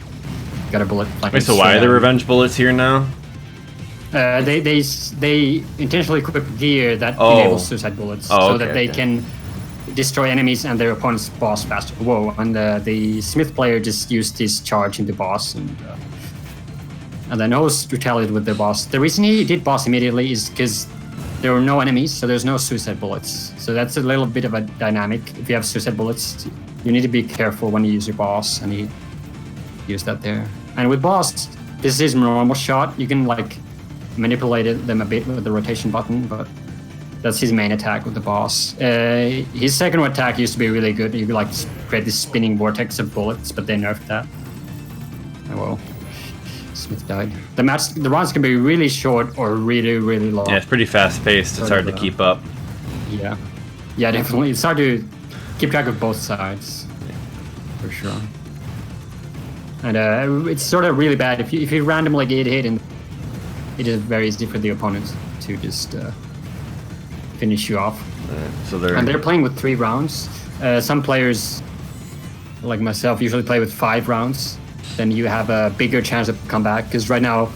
got a bullet. Wait, so why are the revenge bullets here now? They intentionally equip gear that enables suicide bullets, so that they can destroy enemies and their opponent's boss faster. Whoa! And the Smith player just used his charge into boss, and then host retaliated with the boss. The reason he did boss immediately is because there were no enemies, so there's no suicide bullets. So that's a little bit of a dynamic. If you have suicide bullets, you need to be careful when you use your boss, and he used that there. And with boss, this is normal shot. You can manipulate them a bit with the rotation button, but that's his main attack with the boss. His second attack used to be really good. You could create this spinning vortex of bullets, but they nerfed that. Oh well. Smith died. The rounds can be really short or really, really long. Yeah, it's pretty fast-paced. It's hard to keep up. Yeah, definitely. It's hard to keep track of both sides, for sure. And it's sort of really bad if you randomly get hit, and it is very easy for the opponent to just finish you off. So they're playing with 3 rounds. Some players, like myself, usually play with 5 rounds. Then you have a bigger chance of comeback, because right now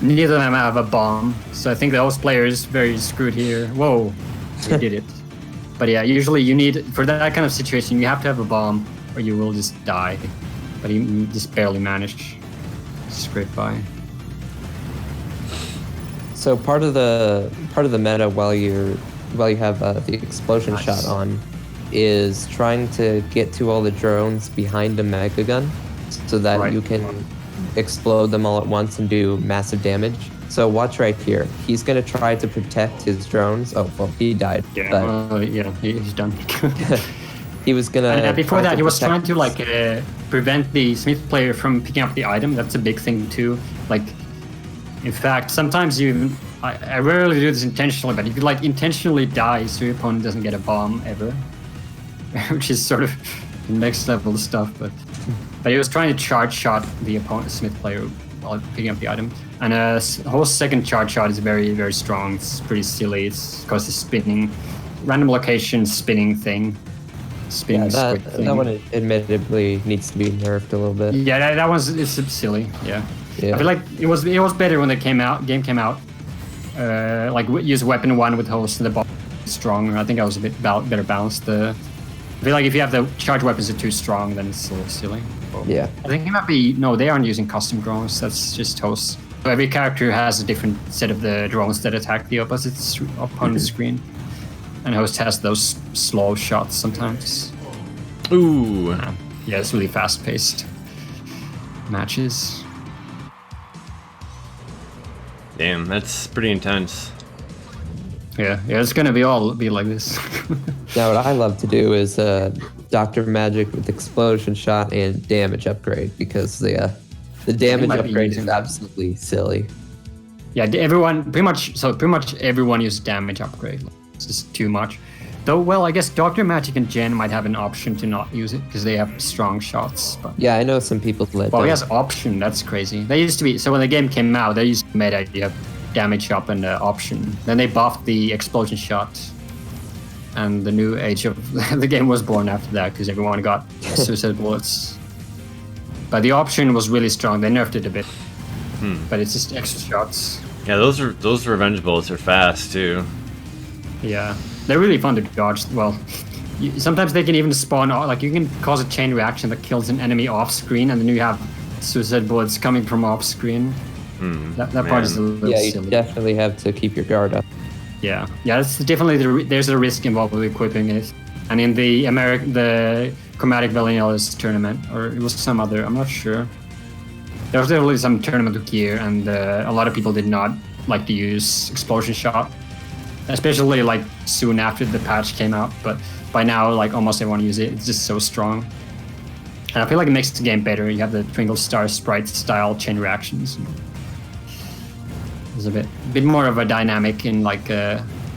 neither of them have a bomb. So I think the host player is very screwed here. Whoa, he did it. But yeah, usually you need, for that kind of situation, you have to have a bomb or you will just die. But he just barely managed. Scraped by. So part of the meta while you have the explosion shot on is trying to get to all the drones behind a Megagun, so that you can explode them all at once and do massive damage. So watch right here. He's going to try to protect his drones. Oh, well, he died. Yeah, he's done. He was going to... Before that, he was trying to prevent the Smith player from picking up the item. That's a big thing, too. In fact, sometimes I rarely do this intentionally, but you could intentionally die so your opponent doesn't get a bomb ever. Which is sort of next level stuff, but he was trying to charge shot the opponent Smith player while picking up the item. And whole second charge shot is very, very strong. It's pretty silly. It's because the spinning, random location spinning thing. That one admittedly needs to be nerfed a little bit. Yeah, that one's it's silly. Yeah. I feel like it was better when the game came out. Use weapon 1 with host and the boss stronger. I think I was a bit better balanced. I feel like if you have the charge weapons are too strong, then it's a little silly. Yeah. I think it might be... No, they aren't using custom drones. That's just hosts. So every character has a different set of the drones that attack the opposite opponent's screen. And host has those slow shots sometimes. Ooh. Yeah, it's really fast-paced matches. Damn, that's pretty intense. Yeah, it's gonna be like this. Now, what I love to do is Dr. Magic with explosion shot and damage upgrade, because the The damage might be upgrade is using that. absolutely silly. Yeah, pretty much everyone uses damage upgrade. It's just too much. Though, well, I guess Dr. Magic and Jen might have an option to not use it because they have strong shots. But Yeah, I know some people that well, don't. he has option. That's crazy. They used to be so when the game came out, they used to meta you have damage up and option. Then they buffed the explosion shot, and the new age of the game was born after that because everyone got suicide bullets. But the option was really strong. They nerfed it a bit, but it's just extra shots. Yeah, those revenge bullets are fast too. Yeah, they're really fun to dodge. Well, sometimes they can even spawn, like you can cause a chain reaction that kills an enemy off screen, and then you have suicide bullets coming from off screen. That part is a little Yeah, you silly. definitely have to keep your guard up. Yeah, that's definitely there's a risk involved with equipping it. And in the the Chromatic Vanillas tournament, or it was some other, I'm not sure. There was definitely some tournament of gear, and a lot of people did not like to use explosion shot, especially like soon after the patch came out. But by now, like almost everyone uses it. It's just so strong, and I feel like it makes the game better. You have the Twinkle Star Sprite style chain reactions. There's a bit more of a dynamic in like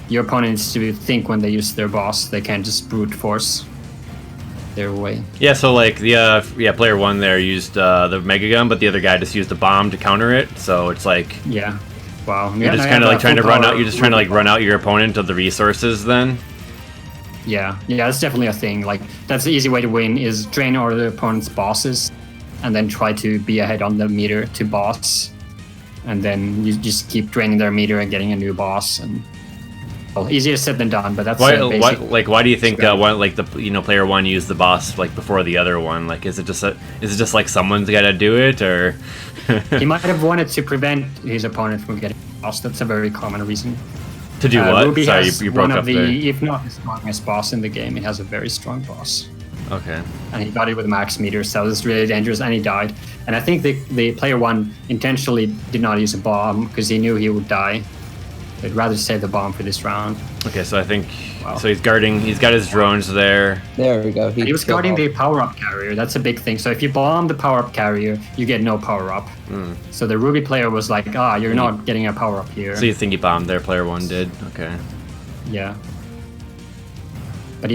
your opponents to think when they use their boss. They can't just brute force their way. Yeah, so like the player one there used the Megagun, but the other guy just used a bomb to counter it. So it's like Yeah. Wow. you're just kind of like trying to run out. You're just trying to like run out your opponent of the resources. Then Yeah, that's definitely a thing. Like that's the easy way to win is drain all the opponent's bosses, and then try to be ahead on the meter to boss, and then you just keep draining their meter and getting a new boss. And well, easier said than done, but that's why basic. why do you think strategy. one like the player one used the boss like before the other one? Like is it just like someone's got to do it or? He might have wanted to prevent his opponent from getting boss. That's a very common reason. To do what? Ruby Sorry, has you broke one up of the, there. if not the strongest boss in the game. It has a very strong boss. Okay. And he got it with max meter, so it's really dangerous, and he died. And I think the player one intentionally did not use a bomb because he knew he would die. They'd rather save the bomb for this round. Okay, so I think Wow. so. He's got his drones there. There we go. He was killed guarding all- the power-up carrier. That's a big thing. So if you bomb the power-up carrier, you get no power-up. So the Ruby player was like, you're not getting a power-up here. So you think he bombed there? Player one did. Okay. Yeah. But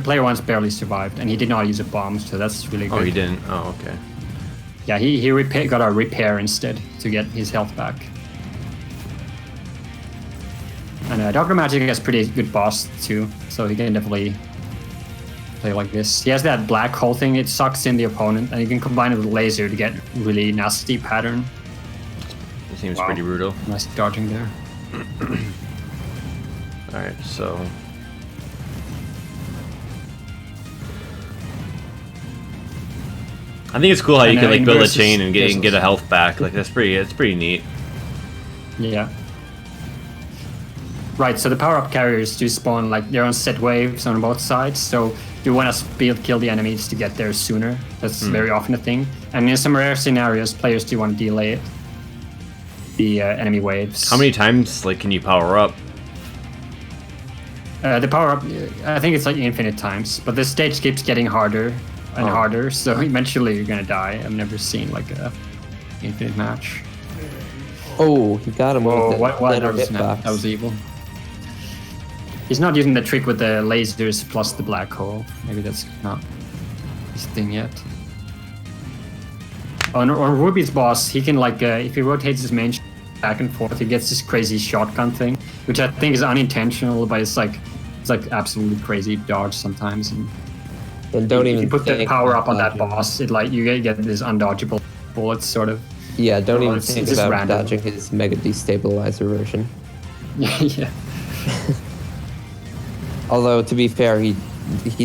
player one's barely survived, and he did not use a bomb, so that's really good. Oh, he didn't. Oh, okay. Yeah, he got a repair instead to get his health back. And Dr. Magic has pretty good boss too, so he can definitely play like this. He has that black hole thing, it sucks in the opponent, and you can combine it with laser to get really nasty pattern. It seems Wow. pretty brutal. Nice dodging there. All right, so. I think it's cool how you And, can like in build a Versus- chain and get Versus- a health back. Like that's pretty neat. Yeah. Right, so the power-up carriers do spawn like they're on set waves on both sides, so you want to speed kill the enemies to get there sooner. That's very often a thing. And in some rare scenarios, players do want to delay it. The enemy waves. How many times like can you power up? The power-up, I think it's like infinite times, but the stage keeps getting harder and harder, so eventually you're gonna die. I've never seen like a infinite match. Oh, he got him Oh, with what the that was, hitbox. that was evil. He's not using the trick with the lasers plus the black hole. Maybe that's not his thing yet. On Ruby's boss, he can like, if he rotates his main back and forth, he gets this crazy shotgun thing, which I think is unintentional, but it's like absolutely crazy dodge sometimes. And don't if even you put the think power up on that dodging. boss, it like you get this undodgeable bullets sort of. Yeah, don't Oh, even it's think just about random. dodging his mega destabilizer version. Yeah. Although to be fair, he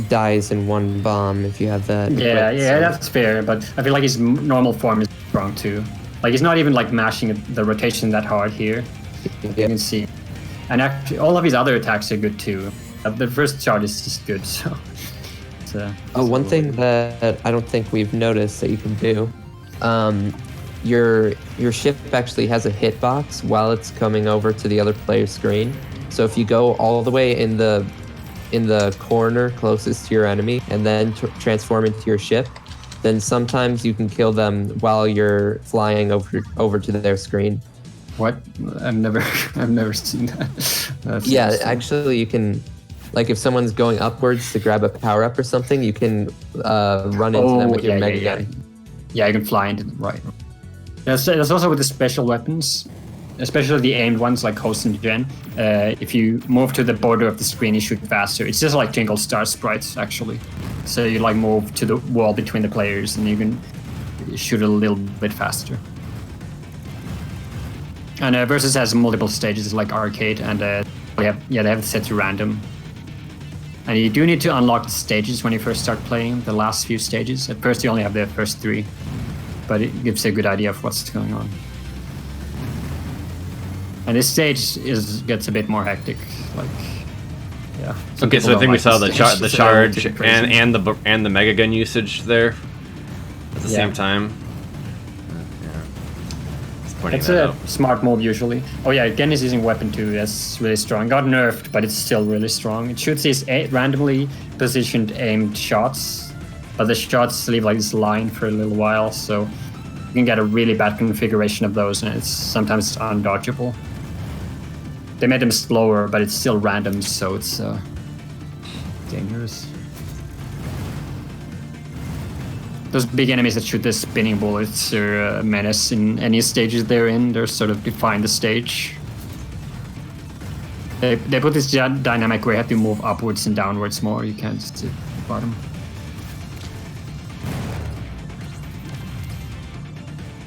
dies in one bomb if you have that. Yeah, equipped, so- that's fair, but I feel like his normal form is strong too. Like he's not even like mashing the rotation that hard here. You Yeah. can see, and actually all of his other attacks are good too. The first shot is just good. So. One thing that I don't think we've noticed that you can do, your ship actually has a hitbox while it's coming over to the other player's screen. So if you go all the way in the corner closest to your enemy and then transform into your ship, then sometimes you can kill them while you're flying over to their screen. What? I've never seen that. Yeah, actually, you can, like, if someone's going upwards to grab a power up or something, you can run into them with your Megagun. Yeah, you can fly into them, right. That's also with the special weapons, especially the aimed ones like Host and Gen. If you move to the border of the screen, you shoot faster. It's just like Twinkle Star sprites, actually. So you like move to the wall between the players, and you can shoot a little bit faster. And Versus has multiple stages like arcade, and they have it set to random. And you do need to unlock the stages when you first start playing, the last few stages. At first you only have the first 3, but it gives you a good idea of what's going on. And this stage gets a bit more hectic, like, yeah. Okay, so I think we saw the charge and the Megagun usage there at the same time. It's a smart move usually. Oh yeah, Gen is using weapon 2. That's really strong. Got nerfed, but it's still really strong. It shoots these randomly positioned aimed shots, but the shots leave like this line for a little while, so you can get a really bad configuration of those, and sometimes it's undodgeable. They made them slower, but it's still random, so it's dangerous. Those big enemies that shoot the spinning bullets are a menace in any stages they're in. They're sort of define the stage. They put this dynamic where you have to move upwards and downwards more. You can't just hit the bottom.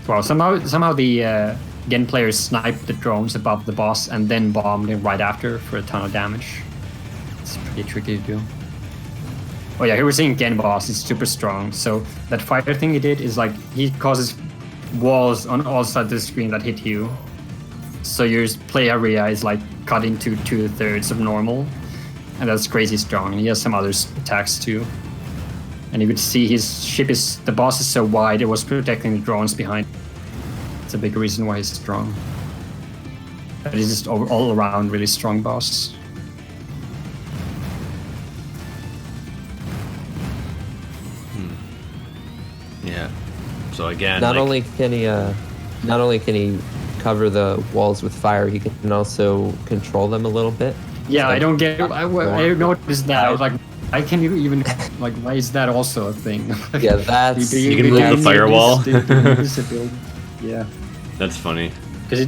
Well, somehow the Gen players sniped the drones above the boss and then bombed him right after for a ton of damage. It's pretty tricky to do. Oh yeah, here we're seeing Gen boss. He's super strong. So that fighter thing he did is like he causes walls on all sides of the screen that hit you. So your play area is like cut into 2/3 of normal, and that's crazy strong. And he has some other attacks too. And you could see his ship the boss is so wide it was protecting the drones behind. It's a big reason why he's strong. But he's just all around really strong boss. Yeah. So again, not only can he cover the walls with fire, he can also control them a little bit. Yeah, I don't get. I noticed that. I was like, I can't even like. Why is that also a thing? Yeah, that's you can move the firewall. Yeah, that's funny. Because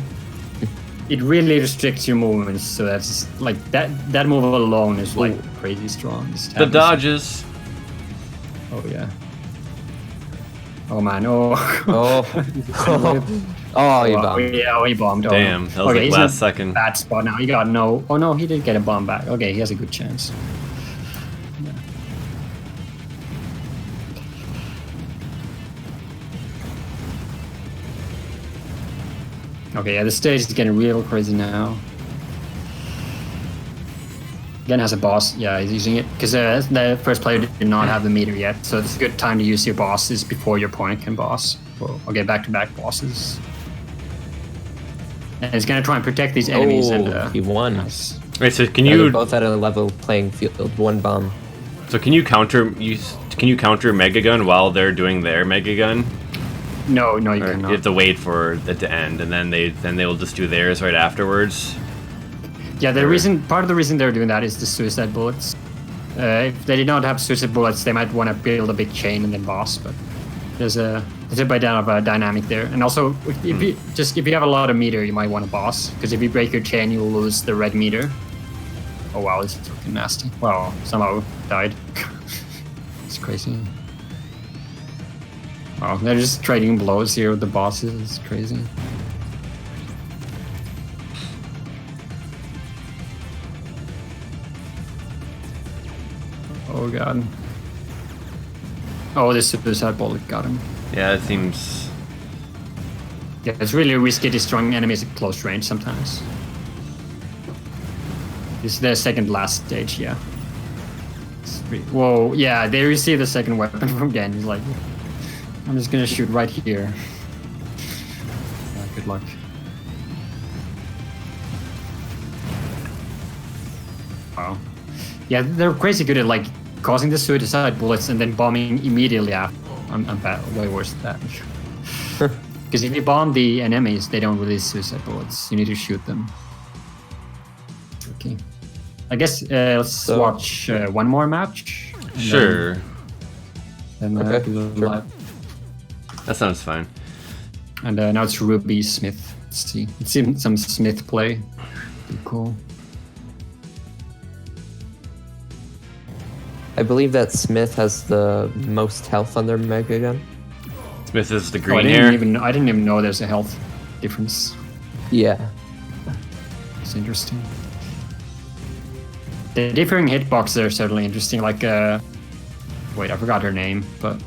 it really restricts your movements. So that's just, like that move alone is like crazy strong. The dodges. Oh yeah. Oh man, oh. Oh, he bombed. Yeah, he bombed. Damn, that was like last second. Bad spot now. He got no. Oh no, he did get a bomb back. Okay, he has a good chance. Yeah. Okay, yeah, the stage is getting real crazy now. Gen has a boss. Yeah, he's using it because the first player did not have the meter yet, so it's a good time to use your bosses before your opponent can boss. Okay, back-to-back bosses. And he's gonna try and protect these enemies. He won. Nice. Wait, so can you both at a level playing field? One bomb. So can you counter Megagun while they're doing their Megagun? No, you cannot. You have to wait for it to end, and then they will just do theirs right afterwards. Yeah, part of the reason they're doing that is the suicide bullets. If they did not have suicide bullets, they might want to build a big chain and then boss. But there's a bit of a dynamic there. And also, if you have a lot of meter, you might want to boss, because if you break your chain, you'll lose the red meter. Oh wow, it's fucking nasty. Wow, somehow died. It's crazy. Wow, they're just trading blows here with the bosses. It's crazy. Oh god. Oh, this suicide bullet got him. Yeah, it seems. Yeah, it's really risky destroying enemies at close range sometimes. This is the second last stage, yeah. Whoa, yeah, they receive the second weapon from Gen. He's like, I'm just gonna shoot right here. Yeah, good luck. Wow. Yeah, they're crazy good at like causing the suicide bullets and then bombing immediately after. I'm bad, way worse than that. Because if you bomb the enemies, they don't release suicide bullets. You need to shoot them. Okay. I guess let's watch one more match. Sure. Then, okay. Sure. That sounds fine. And now it's Ruby Smith. Let's see. Let's see some Smith play. Be cool. I believe that Smith has the most health on their Megagun. Smith is the green I hair. I didn't even know there's a health difference. Yeah. It's interesting. The differing hitboxes are certainly interesting. Like, wait, I forgot her name, but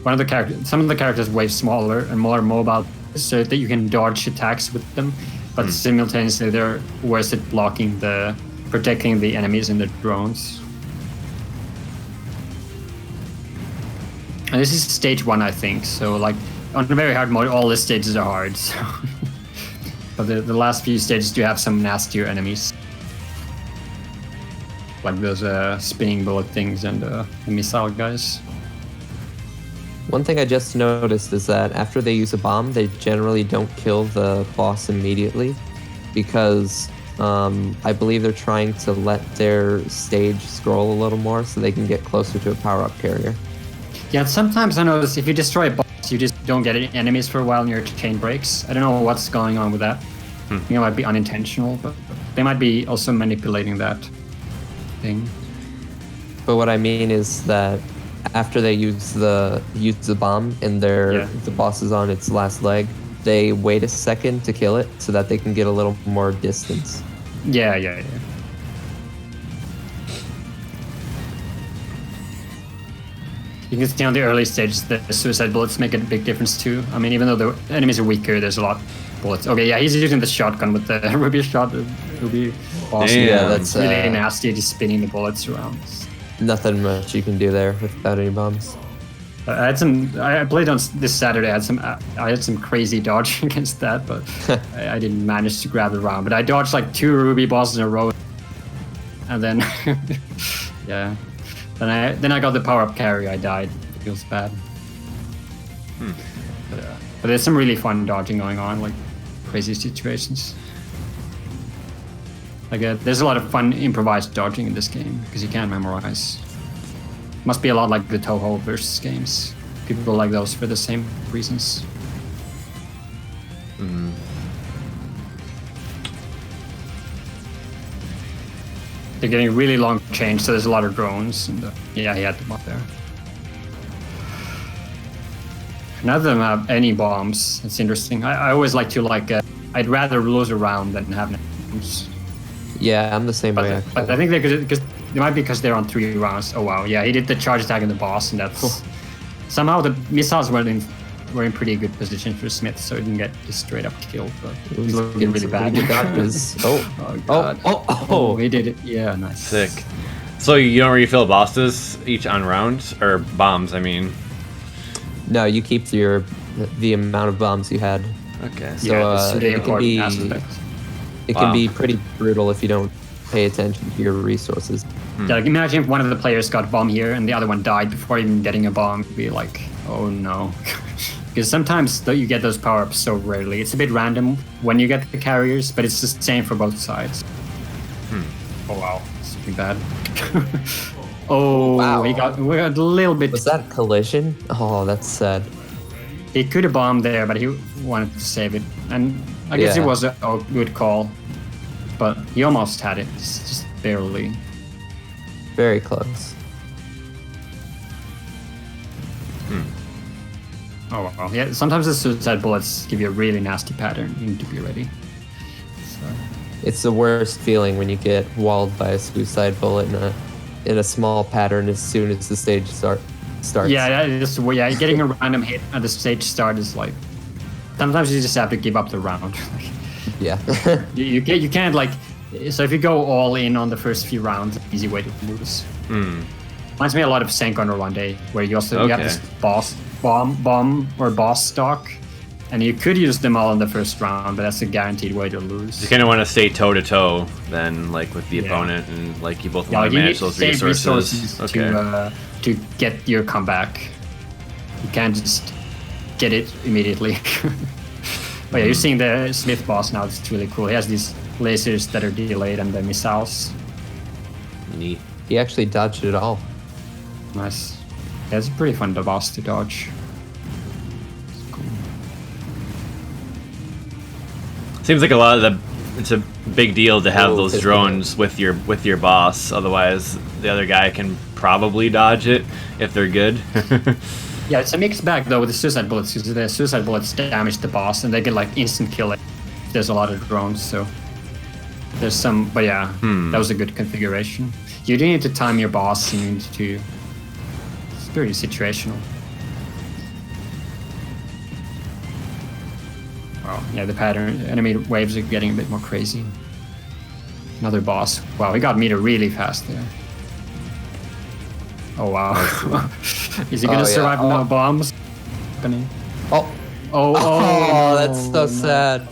one of the characters, some of the characters way smaller and more mobile, so that you can dodge attacks with them, but simultaneously they're worse at protecting the enemies and the drones. And this is stage 1, I think. So, like, on a very hard mode, all the stages are hard. So. But the last few stages do have some nastier enemies. Like those spinning bullet things and the missile guys. One thing I just noticed is that after they use a bomb, they generally don't kill the boss immediately, because I believe they're trying to let their stage scroll a little more so they can get closer to a power-up carrier. Yeah, sometimes I notice if you destroy a boss, you just don't get any enemies for a while and your chain breaks. I don't know what's going on with that. I think it might be unintentional, but they might be also manipulating that thing. But what I mean is that after they use the bomb and the boss is on its last leg, they wait a second to kill it so that they can get a little more distance. Yeah. You can see on the early stages that the suicide bullets make a big difference too. I mean, even though the enemies are weaker, there's a lot of bullets. Okay, yeah, he's using the shotgun with the ruby shot. Ruby awesome. Yeah, that's really nasty, just spinning the bullets around. Nothing much you can do there without any bombs. I played on this Saturday. I had some crazy dodge against that, but I didn't manage to grab the round. But I dodged like 2 ruby bosses in a row, and then yeah. Then I got the power-up carry. I died. It feels bad. But there's some really fun dodging going on, like crazy situations. Like there's a lot of fun improvised dodging in this game because you can't memorize. Must be a lot like the Toho versus games. People like those for the same reasons. They're getting really long chains, so there's a lot of drones. And, yeah, he had them up there. None of them have any bombs. It's interesting. I always like to I'd rather lose a round than have no bombs. Yeah, I'm the same way. But I think it might be because they're on 3 rounds. Oh wow, yeah, he did the charge attack on the boss, and that's somehow the missiles were in pretty good position for Smith, so he didn't get just straight up killed. But it was looking really bad. Oh, he did it. Yeah, nice. Sick. So you don't refill bosses each on rounds or bombs? I mean. No, you keep the amount of bombs you had. Okay. So it can be pretty brutal if you don't pay attention to your resources. Yeah, like imagine if one of the players got a bomb here and the other one died before even getting a bomb. It'd be like, oh no. Because sometimes you get those power-ups so rarely. It's a bit random when you get the carriers, but it's the same for both sides. Oh wow, it's pretty bad. Oh, wow. We got a little bit... Was that collision? Oh, that's sad. He could have bombed there, but he wanted to save it. And I guess it was a good call. But he almost had it, just barely. Very close. Oh wow. Yeah, sometimes the suicide bullets give you a really nasty pattern. You need to be ready. So. It's the worst feeling when you get walled by a suicide bullet in a small pattern as soon as the stage starts. Yeah, getting a random hit at the stage start is like... Sometimes you just have to give up the round. Yeah. you can't like... So if you go all in on the first few rounds, easy way to lose. Reminds me a lot of Senkoner one day, where you also you have this bomb or boss stock, and you could use them all in the first round, but that's a guaranteed way to lose. You kind of want to stay toe to toe, then, like with the opponent, and like you both want to manage those resources. To get your comeback. You can't just get it immediately. But yeah, you're seeing the Smith boss now. It's really cool. He has these lasers that are delayed and the missiles. Neat. He actually dodged it all. Nice. Yeah, it's a pretty fun boss to dodge. Seems like it's a big deal to have those drones with your boss. Otherwise, the other guy can probably dodge it if they're good. Yeah, it's a mixed bag though with the suicide bullets, because the suicide bullets damage the boss and they get like instant kill. There's a lot of drones, so there's some. But yeah, that was a good configuration. You do need to time your boss. You need to. It's pretty situational. Oh, yeah, the enemy waves are getting a bit more crazy. Another boss. Wow, he got meter really fast there. Oh wow. Is he gonna survive no bombs? Oh, that's so sad.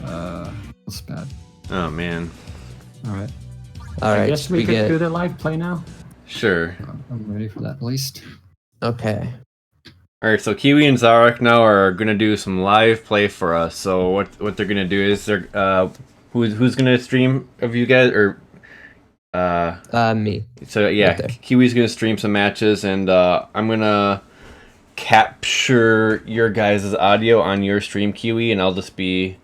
That's bad. Oh man. Alright. Alright. I guess we could do the live play now. Sure. I'm ready for that at least. Okay. Alright, so Kiwi and Zaarock now are gonna do some live play for us. So what they're gonna do is they're who's gonna stream of you guys, or me. So yeah, Right Kiwi's gonna stream some matches, and I'm gonna capture your guys' audio on your stream, Kiwi, and I'll just be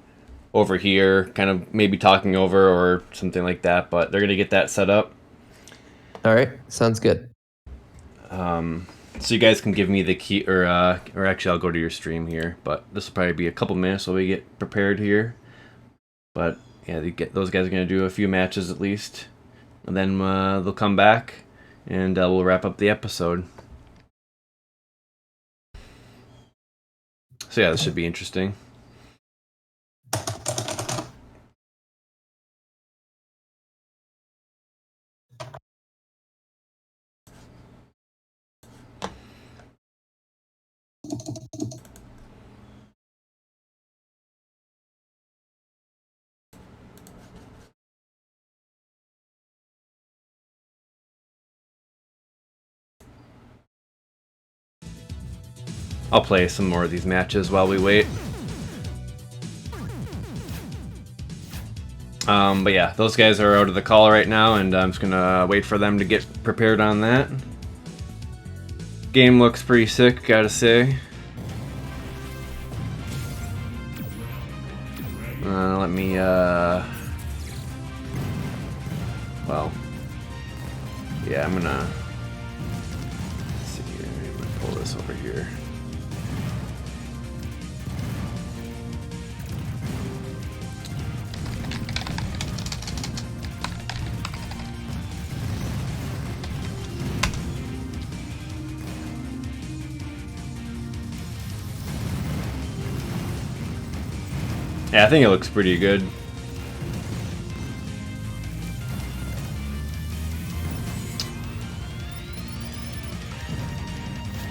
over here, kind of maybe talking over or something like that. But they're gonna get that set up. All right, sounds good. So you guys can give me the key, or actually I'll go to your stream here. But this will probably be a couple minutes while we get prepared here. But yeah, those guys are gonna do a few matches at least. And then they'll come back, and we'll wrap up the episode. So yeah, this should be interesting. I'll play some more of these matches while we wait. But yeah, those guys are out of the call right now, and I'm just gonna wait for them to get prepared on that. Game looks pretty sick, gotta say. Let me, well, yeah, I'm gonna, let's see here, I'm gonna pull this over here. Yeah, I think it looks pretty good.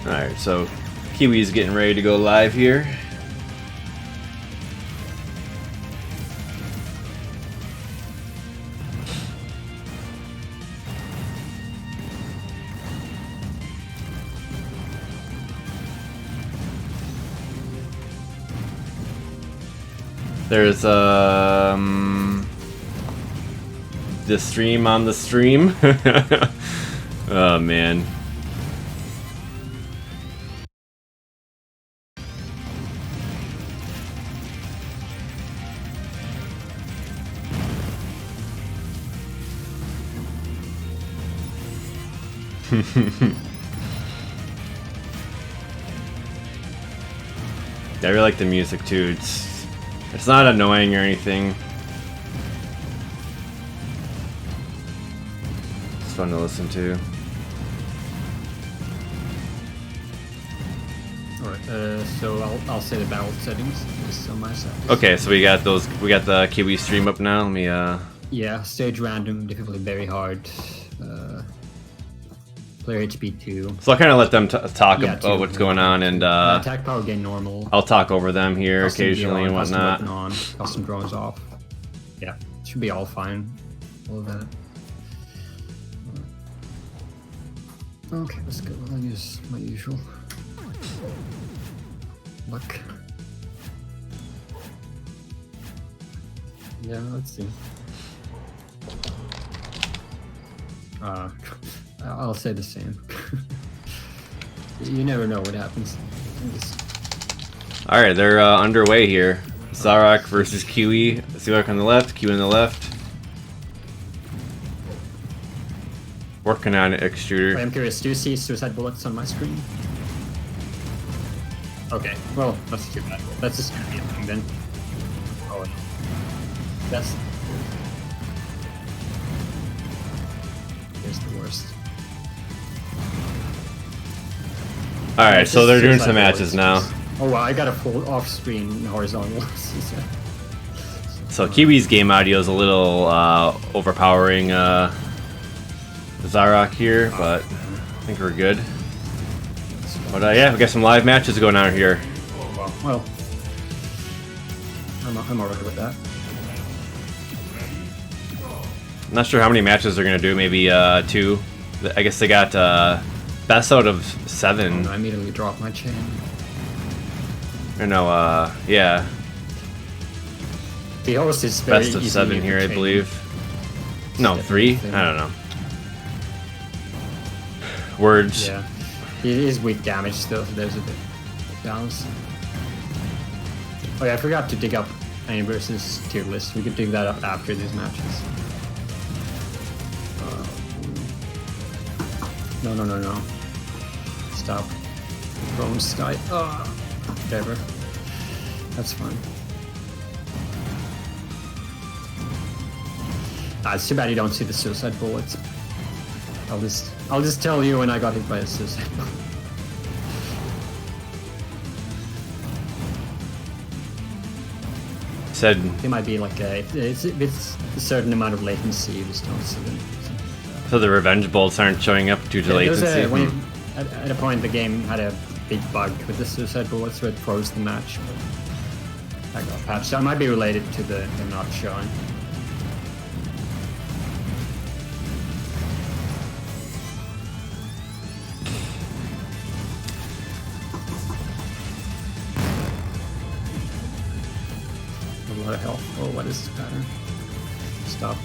Alright, so Kiwi's getting ready to go live here. There's the stream on the stream. Oh man. I really like the music too. It's not annoying or anything. It's fun to listen to. Alright, so I'll say the battle settings just on my side. Okay, so we got the Kiwi stream up now. Let me Yeah, stage random, difficulty very hard. Player HP 2. So I'll kind of let them talk about what's going on, and attack power gain normal. I'll talk over them here Custom occasionally and whatnot. Custom weapon on, custom drones off. Yeah, should be all fine. All of that. Okay, let's go. I'll use my usual luck. Yeah, let's see. I'll say the same. You never know what happens. Alright, they're underway here. Zaarock versus Kiwi. Zaarock on the left, Kiwi on the left. Working on it, extruder. I'm curious, do you see suicide bullets on my screen? Okay, well, that's too bad. That's just gonna be a thing then. Oh, that's... Here's the worst. Alright, so they're doing some matches now. Oh wow, I got a full off-screen horizontal. So Kiwi's game audio is a little overpowering Zaarock here, but I think we're good. But yeah, we got some live matches going on here. Well, I'm alright with that. I'm not sure how many matches they're gonna do. Maybe 2. I guess they got best out of 7. I immediately dropped my chain. Or no, yeah. The host is very Best of easy 7 to here, I chain. believe. No, 3? I don't know. Words. Yeah. It is weak damage still, so there's a bit of balance. Oh yeah, I forgot to dig up any versus tier list. We could dig that up after these matches. No. Stop. Chrome Sky. Whatever. That's fine. It's too bad you don't see the suicide bullets. I'll just tell you when I got hit by a suicide bullet. Said It might be like it's a certain amount of latency. You just don't see them. so the revenge bolts aren't showing up due to latency. At a point, the game had a big bug with the suicide bullets where it froze the match. But I got patched. So it might be related to the not showing. A lot of health. Oh, what is this pattern? Stop.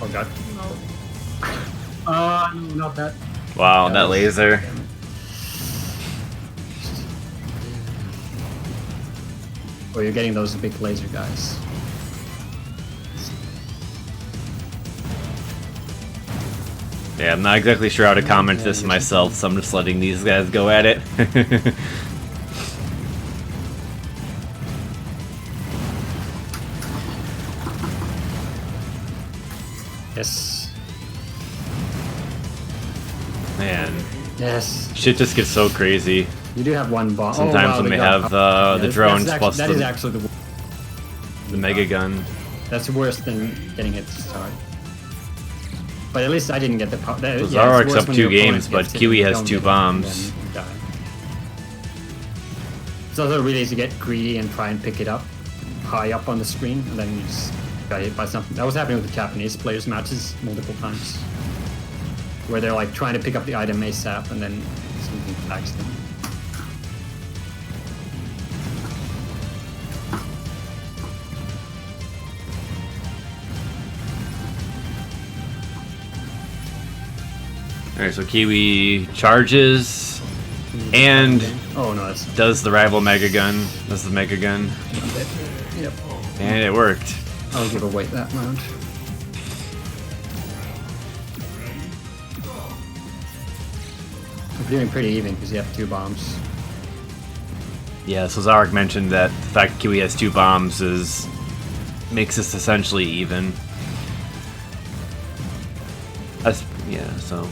Oh god. No. No, not that. Wow, that laser. Oh, you're getting those big laser guys. Yeah, I'm not exactly sure how to comment this myself, so I'm just letting these guys go at it. Yes. Man, Yes. shit just gets so crazy. You do have one bomb. Sometimes when they have the drones plus that is the actually the Megagun. That's worse than getting hit to start. But at least I didn't get the pop. So Zaarock's up 2 games, but Kiwi has 2 bombs. It's also really easy to get greedy and try and pick it up high up on the screen, and then you just got hit by something. That was happening with the Japanese players' matches multiple times, where they're like trying to pick up the item ASAP, and then something attacks them. Alright, so Kiwi charges and Oh no, that's does the rival Megagun. Does the Megagun. yep. And it worked. I'll give away that round. We're doing pretty even because you have 2 bombs. Yeah, so Zaarock mentioned that the fact Kiwi has 2 bombs makes this essentially even. Yeah, so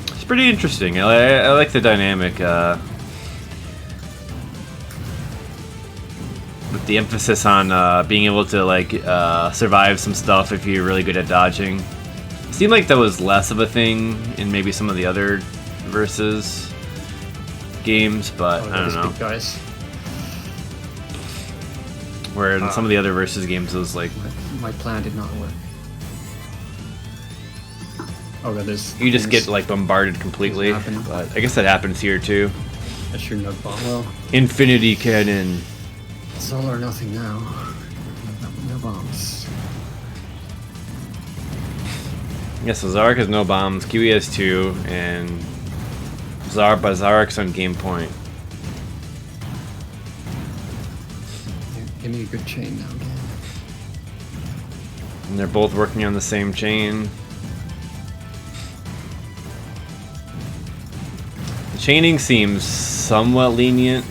it's pretty interesting. I like the dynamic with the emphasis on being able to like survive some stuff if you're really good at dodging. It seemed like that was less of a thing in maybe some of the other Versus games, but I don't know. Big guys. Where in some of the other Versus games it was like My plan did not work. Oh god, this. You just get like bombarded completely. But I guess that happens here too. I shouldn't have bomb. Well, Infinity cannon. it's all or nothing now. No bombs. Yeah, so Zaarock has no bombs, Kiwi has 2, and Zaarock's on game point. Give me a good chain now again. And they're both working on the same chain. The chaining seems somewhat lenient.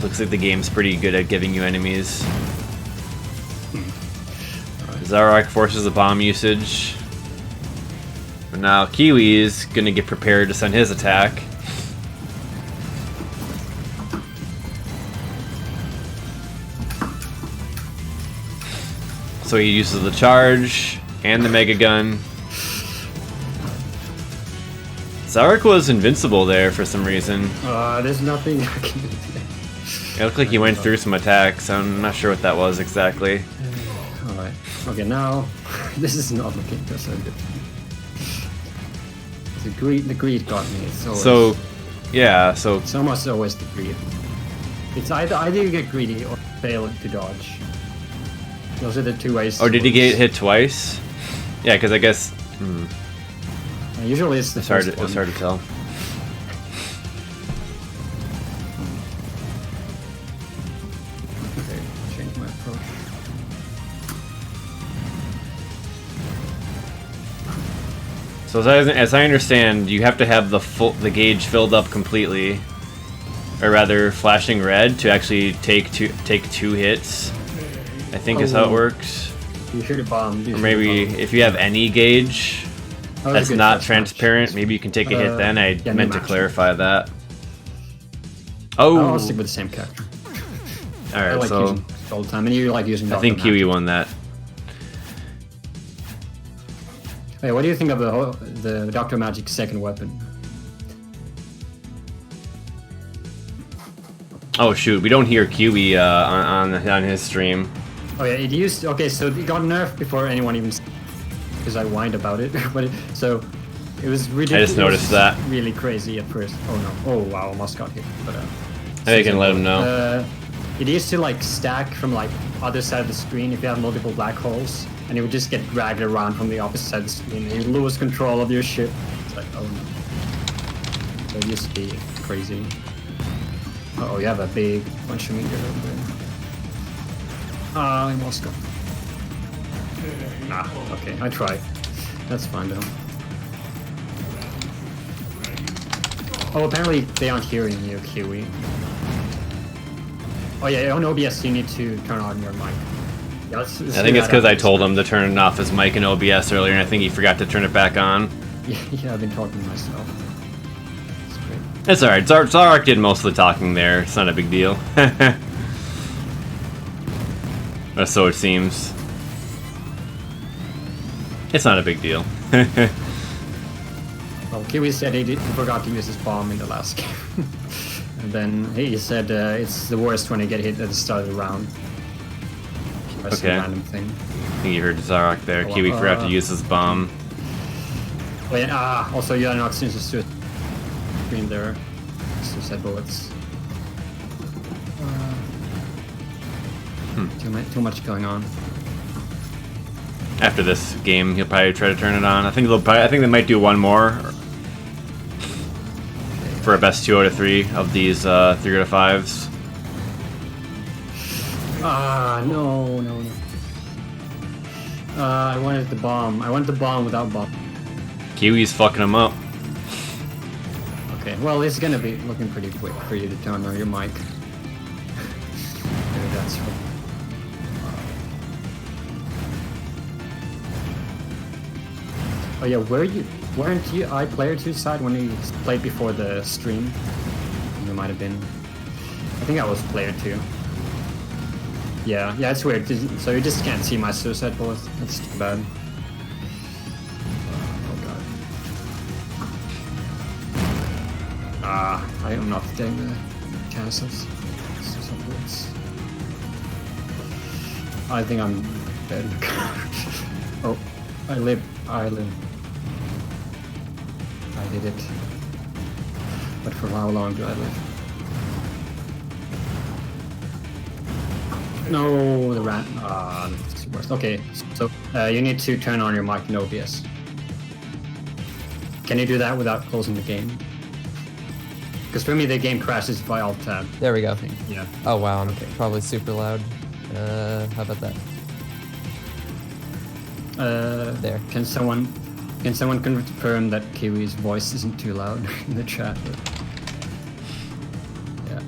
Looks like the game's pretty good at giving you enemies. Zaarock forces a bomb usage. But now Kiwi is gonna get prepared to send his attack. So he uses the charge and the Megagun. Zaarock was invincible there for some reason. There's nothing I can do. It looked like he went through some attacks. I'm not sure what that was exactly. Alright. Okay, now this is not looking so good. The greed got me. It's always, it's almost always the greed. It's either you get greedy or fail to dodge. Those are the 2 ways. Oh, did he get hit twice? Yeah, because I guess. Usually it's the first one. It's hard to tell. Okay, change my approach. So as I understand, you have to have the gauge filled up completely, or rather, flashing red to actually take 2 hits. I think is how it works. You shoot a bomb. Or maybe if you have any gauge that's not transparent, maybe you can take a hit then. I meant to clarify that. Oh! I'll stick with the same character. Alright, I like so using all the time, and you like using. I think Kiwi won that. Hey, what do you think of the Dr. Magic's second weapon? Oh shoot, we don't hear Kiwi on his stream. Oh yeah, it used. Okay, so it got nerfed before anyone even. Because I whined about it, but it was ridiculous. I just noticed that. Really crazy at first. Oh no! Oh wow! Almost got hit. But I can let him know. It used to like stack from like other side of the screen if you have multiple black holes, and it would just get dragged around from the opposite side of the screen, and you lose control of your ship. It's like, oh no! So it used to be crazy. Oh, you have a big bunch of meter over there. I almost got. Okay, I tried. That's fine though. Oh, apparently they aren't hearing you, Kiwi. Oh yeah, on OBS you need to turn on your mic. Yeah, I think it's because I told him to turn off his mic in OBS earlier, and I think he forgot to turn it back on. Yeah, I've been talking to myself. It's great. It's alright, Zaarock did most of the talking there, it's not a big deal. Or so it seems. It's not a big deal. Well, Kiwi said he forgot to use his bomb in the last game. And then he said it's the worst when you get hit at the start of the round. That's a random thing. I think you heard Zaarock there. Kiwi forgot to use his bomb. Oh yeah, also you are not since the screen there. Suicide bullets. Too much going on. After this game, he'll probably try to turn it on. I think they might do one more for a best 2 out of 3 of these 3 out of 5s. No. I wanted the bomb. I wanted the bomb without bomb. Kiwi's fucking him up. Okay, well, it's gonna be looking pretty quick for you to turn on your mic. Maybe that's right. Oh yeah, weren't you player 2 side when you played before the stream? You might have been. I think I was player 2. Yeah, it's weird. So you just can't see my suicide bullets. That's too bad. Oh god. I am not getting the chances. Suicide bullets. I think I'm dead. Oh, I live. I did it. But for how long do I live? No, the rat. That's worse. Okay, so you need to turn on your mic and OBS. Can you do that without closing the game? Because for me, the game crashes by Alt Tab. There we go. Yeah. Oh wow, I'm probably super loud. How about that? There. Can someone confirm that Kiwi's voice isn't too loud in the chat? Yeah.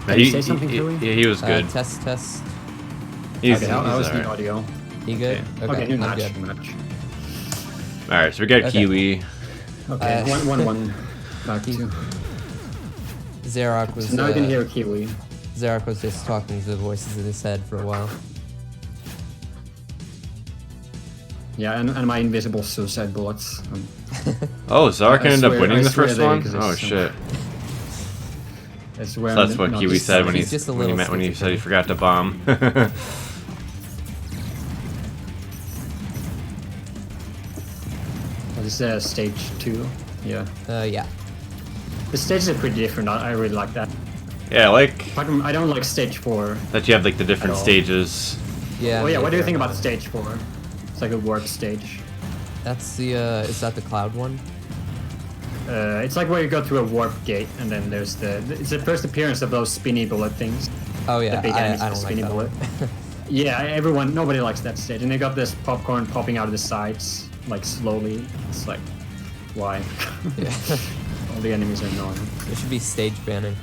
Can you say something, Kiwi? He was good. Test. He's, okay, how was the alright. audio? You good? Okay, new I'm match. good. Alright, so we got Kiwi. Okay, 1-1. Back to. Zaarock was. So now you can hear Kiwi. Zaarock was just talking to the voices in his head for a while. Yeah, and my invisible suicide bullets. Oh, Zaarock ended up winning the swear first they one? exist Oh somewhere. shit. I swear So that's I'm what not Kiwi just said when saying. He's just a when he little said he schizophrenic. forgot to bomb. This is stage 2. Yeah. Yeah. The stages are pretty different. I really like that. Yeah, like I don't like stage 4. that you have like the different At all. stages. Yeah. Oh yeah, me what do you too. think about stage 4? It's like a warp stage. That's the. Is that the cloud one? It's like where you go through a warp gate, and then there's it's the first appearance of those spinny bullet things. Oh yeah. The big enemies I with don't like spinny that bullet. one. Yeah, nobody likes that stage, and they got this popcorn popping out of the sides, like slowly. It's like, why? Yeah. All the enemies are annoying. There should be stage banning.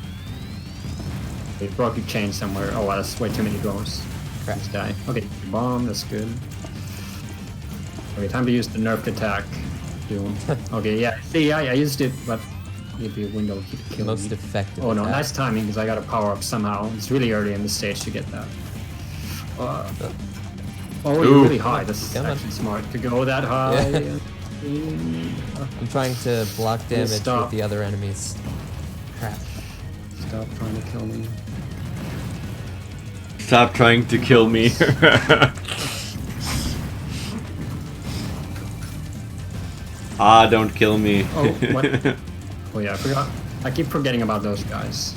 They broke your chain somewhere. Oh, wow, that's way too many goals. Crap. Just die. Okay, bomb, that's good. Okay, time to use the nerfed attack. Doom. Okay, yeah, see, I used it, but maybe a window keep killing Most me. effective. Oh no, attack. nice timing, because I got a power up somehow. It's really early in the stage to get that. Oh, Ooh. you're really high. That's Come on. actually smart to go that high. I'm trying to block damage stop. with the other enemies. Crap. Stop trying to kill me. Stop trying to kill me. Don't kill me. Oh, what? Oh yeah, I forgot. I keep forgetting about those guys.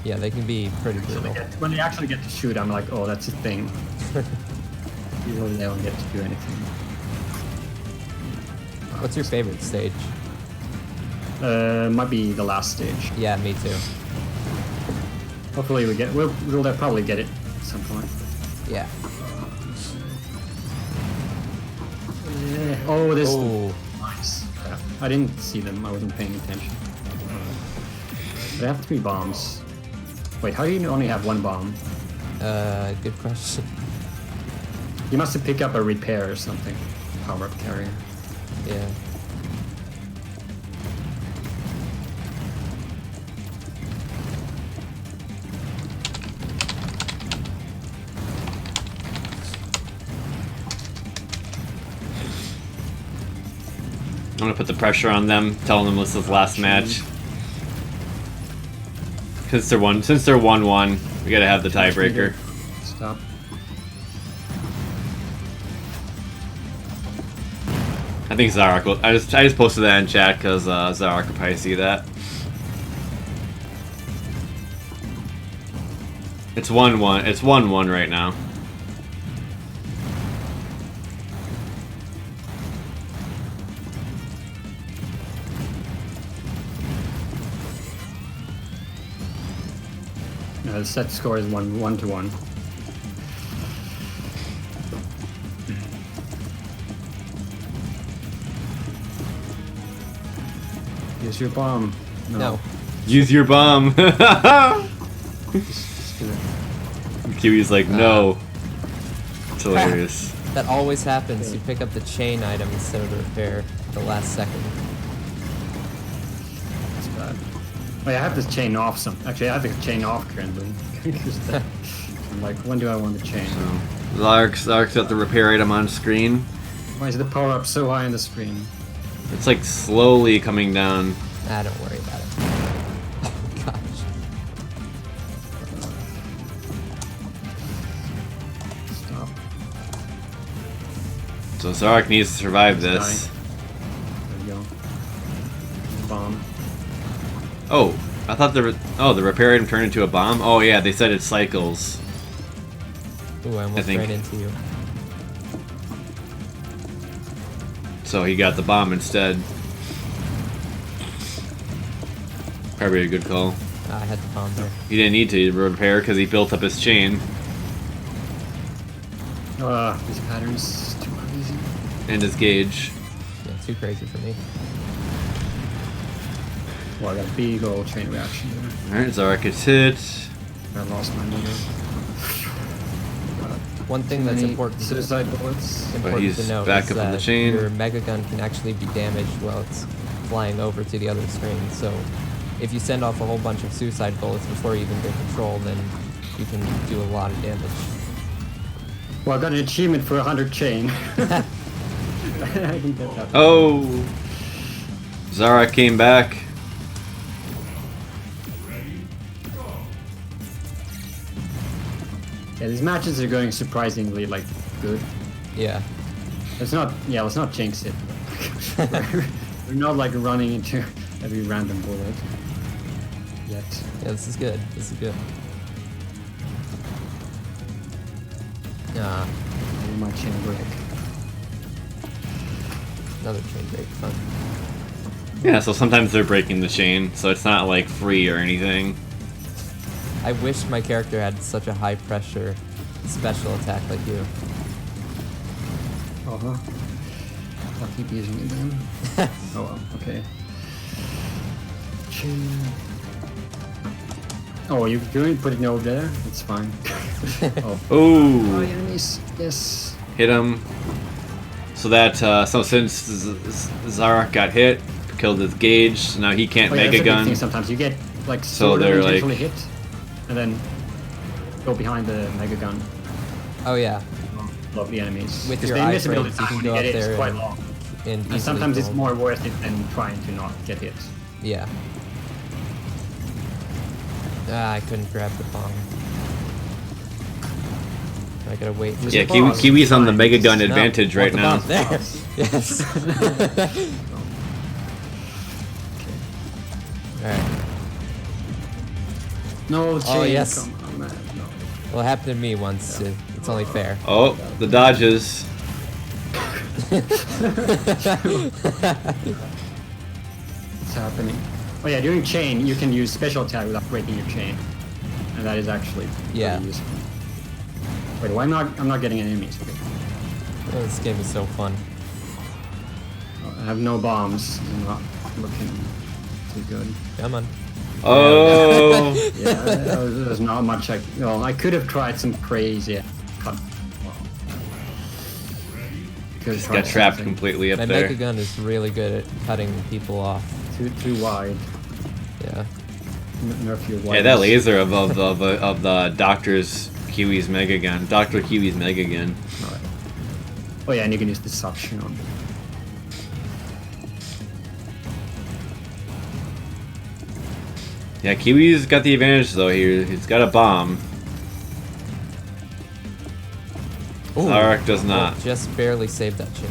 Yeah, they can be pretty So brutal. when they actually get to shoot, I'm like, oh, that's a thing. Usually they don't get to do anything. What's your favorite stage? Might be the last stage. Yeah, me too. Hopefully we'll probably get it at some point. Yeah. Yeah. Oh, this. Oh, Nice. Yeah. I didn't see them. I wasn't paying attention. They have 3 bombs. Wait, how do you only have 1 bomb? good question. You must have picked up a repair or something. Power-up carrier. Yeah. I'm gonna put the pressure on them, telling them this is the last match. Since they're 1-1, we gotta have the tiebreaker. Stop. I think Zaarock will. I just posted that in chat because Zaarock will probably see that. It's 1-1. It's 1-1 right now. The set score is 1-1. Use your bomb. No. Use your bomb. Just do it. Kiwi's like, no. It's hilarious. That always happens. You pick up the chain item instead of the repair at the last second. That's bad. Oh, yeah, I have to chain off Actually, I have to chain off currently. I'm like, when do I want to chain? Zaarock's got the repair item on screen. Why is the power up so high on the screen? It's like slowly coming down. Ah, don't worry about it. Oh gosh. Stop. So Zaarock needs to survive this. There we go. Oh, I thought the repair item turned into a bomb? Oh yeah, they said it cycles. Ooh, I almost ran into you. So he got the bomb instead. Probably a good call. I had the bomb there. He didn't need to repair because he built up his chain. These patterns too crazy. And his gauge. Yeah, too crazy for me. Well, I got a big old chain reaction there. Alright, Zaarock gets hit. I lost my meter. One thing that's important Suicide bullets. But he's to note back is up on the that chain. your Megagun can actually be damaged while it's flying over to the other screen. So if you send off a whole bunch of suicide bullets before you even get control, then you can do a lot of damage. Well, I got an achievement for 100 chain. I can get that. Oh! Zaarock came back. Yeah, these matches are going surprisingly like good. Yeah. Let's not jinx it. We're not like running into every random bullet yet. Yeah, this is good. This is good. Ah, My chain break. another chain break. Fun. Yeah, so sometimes they're breaking the chain, so it's not like free or anything. I wish my character had such a high pressure special attack like you. Uh-huh. I'll keep using it then. Oh well, okay. Oh, you're doing putting it over there? It's fine. Oh. Oh! Enemies. Yes. Hit him. So that, so since Zaarock got hit, killed his gauge, so now he can't That's a big thing Megagun. sometimes you get like So sort of they're, like- intentionally hit, and then go behind the Megagun. Oh yeah. Love the enemies. With 'Cause your the eye invisibility frames, you can time go to get up it is there quite and- long. And, And sometimes it's easily more worth it than trying to not get hit. Yeah. Ah, I couldn't grab the bomb. I gotta wait. For Yeah, the Kiwi- bomb. Kiwi's on the Megagun No, advantage want right the now. bomb. There. Yes. Alright. No chain. Oh, yes. Come on, man. No. Well, it happened to me once. It's only fair. Oh, the dodges. What's happening? Oh yeah, during chain you can use special attack without breaking your chain, and that is actually Yeah. pretty useful. Wait, why not? I'm not getting any enemies. Okay. Oh, this game is so fun. I have no bombs. I'm not looking too good. Come on. Oh! Yeah, there's not much I. Well, I could have tried some crazy cut. Well, could have Just tried got trapped something completely up My there. Megagun is really good at cutting people off. too wide. Yeah. Nerf your wide. Yeah, that laser of the Doctor's Kiwi's Megagun. Dr. Kiwi's Megagun. Right. Oh yeah, and you can use the suction on. Yeah, Kiwi's got the advantage though here. He's got a bomb. Ooh. Zaarock does not. Oh, just barely saved that chain.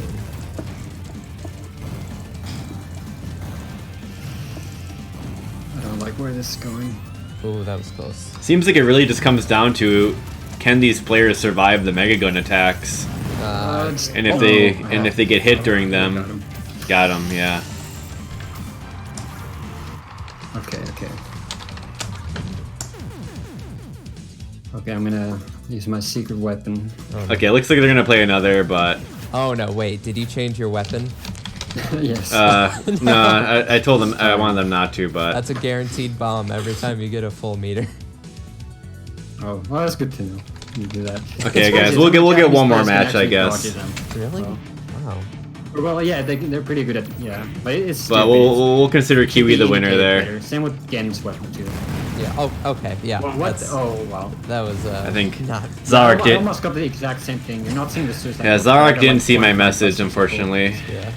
I don't like where this is going. Ooh, that was close. Seems like it really just comes down to, can these players survive the Megagun attacks? And if they get hit during them, got him. Yeah. Okay. Okay, I'm gonna use my secret weapon. Okay, looks like they're gonna play another, but Oh no, wait, did you change your weapon? Yes. no, I told them I wanted them not to, but That's a guaranteed bomb every time you get a full meter. Oh, well, that's good to know. You do that. Okay, It's guys, crazy, we'll get Japanese one more players can match, I actually guess. dodge them. Really? Well, Wow. well, yeah, they're pretty good at but it's. but stupid. we'll consider Kiwi the Be winner indicated there. better. Same with Gen's weapon too. Yeah. Oh, okay. Yeah. Well, what? that's- Oh wow. That was. I think not. Zaarock I did. almost got the exact same thing. You're not seeing the suicide. Yeah, bullet, but I Zaarock got, didn't like, see my 25 message, suicide unfortunately. bullets. Yeah.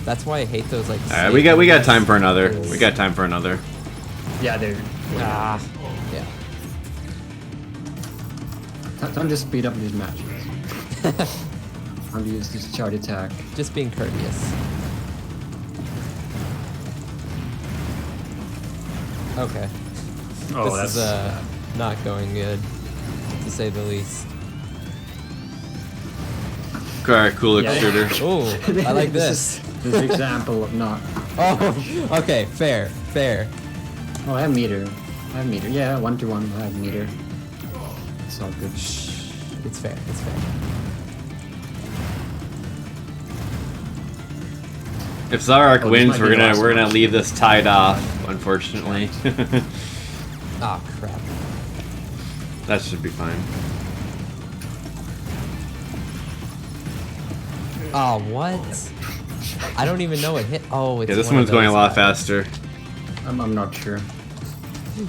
That's why I hate those like. All right, we got time for another. We got time for another. Yeah, they're. Ah. Yeah. Time to speed up these matches. I'm gonna use this charge attack. Just being courteous. Okay. Oh, This is not going good, to say the least. Alright, cool Yeah. extruder. Oh, I like this. This is example of not. Oh, okay, fair. Oh, I have meter. Yeah, 1-to-1. I have meter. It's all good. It's fair. If Zaarock Oh, this wins, might be we're the gonna last we're gonna match. leave this tied off, unfortunately. Oh, crap. That should be fine. Oh, what? I don't even know it hit. Oh, it's Yeah, this one of one's going a those lot guys. faster. I'm not sure.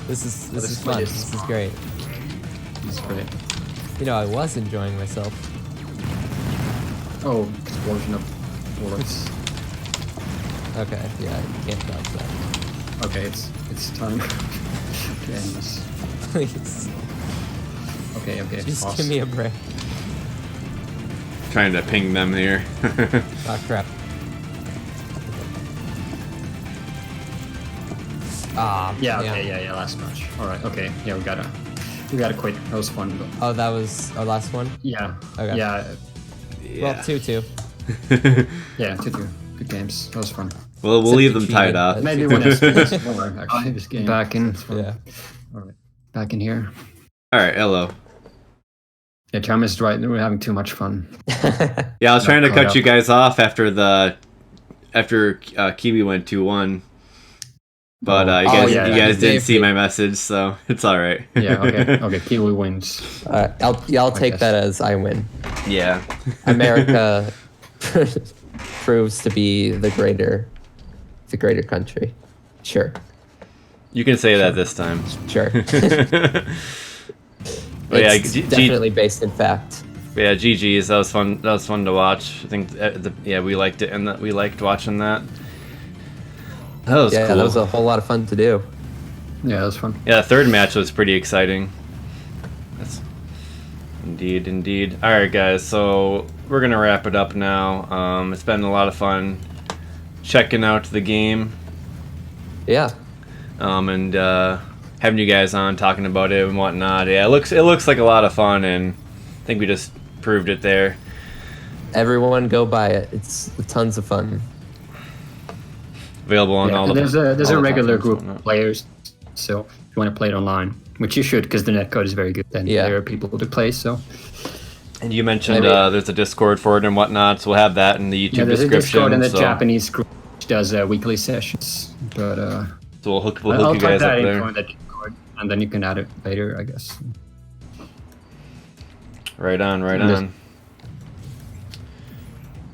This is this fun. is- This is great. It's great. You know, I was enjoying myself. Oh, explosion of bullets. Okay, yeah, I can't dodge that. Okay, it's time to end this. Please, Okay, just pause. give me a break. Trying to ping them here. Oh, crap. Ah, Yeah, okay, yeah, last match. Alright, okay, yeah, we gotta quit. That was fun, but Oh, that was our last one? yeah. Okay. Yeah, Well, 2-2. yeah, 2-2. Good games. That was fun. Well, we'll Except leave you them tied cheated, up. but- Maybe when it's more actually this game. Back in. Yeah. Alright. Back in here. Alright, hello. Yeah, Tom is right. We're having too much fun. Yeah, I was trying to caught cut up. you guys off after Kiwi went 2-1. But you Oh, guys, yeah, you that guys is didn't very see big. my message, so it's all right. Yeah, okay. Kiwi wins. I'll take guess. that as I win. Yeah. America proves to be the greater country. Sure. You can say that this time. Sure. But yeah, It's definitely based in fact. yeah, GG's. That was fun. That was fun to watch. I think, we liked it, and we liked watching that. That was Yeah, cool. that was a whole lot of fun to do. Yeah, that was fun. Yeah, the third match was pretty exciting. That's indeed. All right, guys. So we're gonna wrap it up now. It's been a lot of fun checking out the game. Yeah. And having you guys on talking about it and whatnot. Yeah, it looks like a lot of fun, and I think we just proved it there. Everyone go buy it. It's tons of fun. Available on Yeah, all and the there's all a the regular platforms group and of whatnot. players, so if you want to play it online, which you should because the netcode is very good, then Yeah. there are people to play. So And you mentioned Maybe- there's a Discord for it and whatnot, so we'll have that in the YouTube yeah, there's a description. Discord and the so, Japanese group which does weekly sessions. But so we'll hook I'll you type guys that up in there. on the Discord, and then you can add it later, I guess. Right on. And this-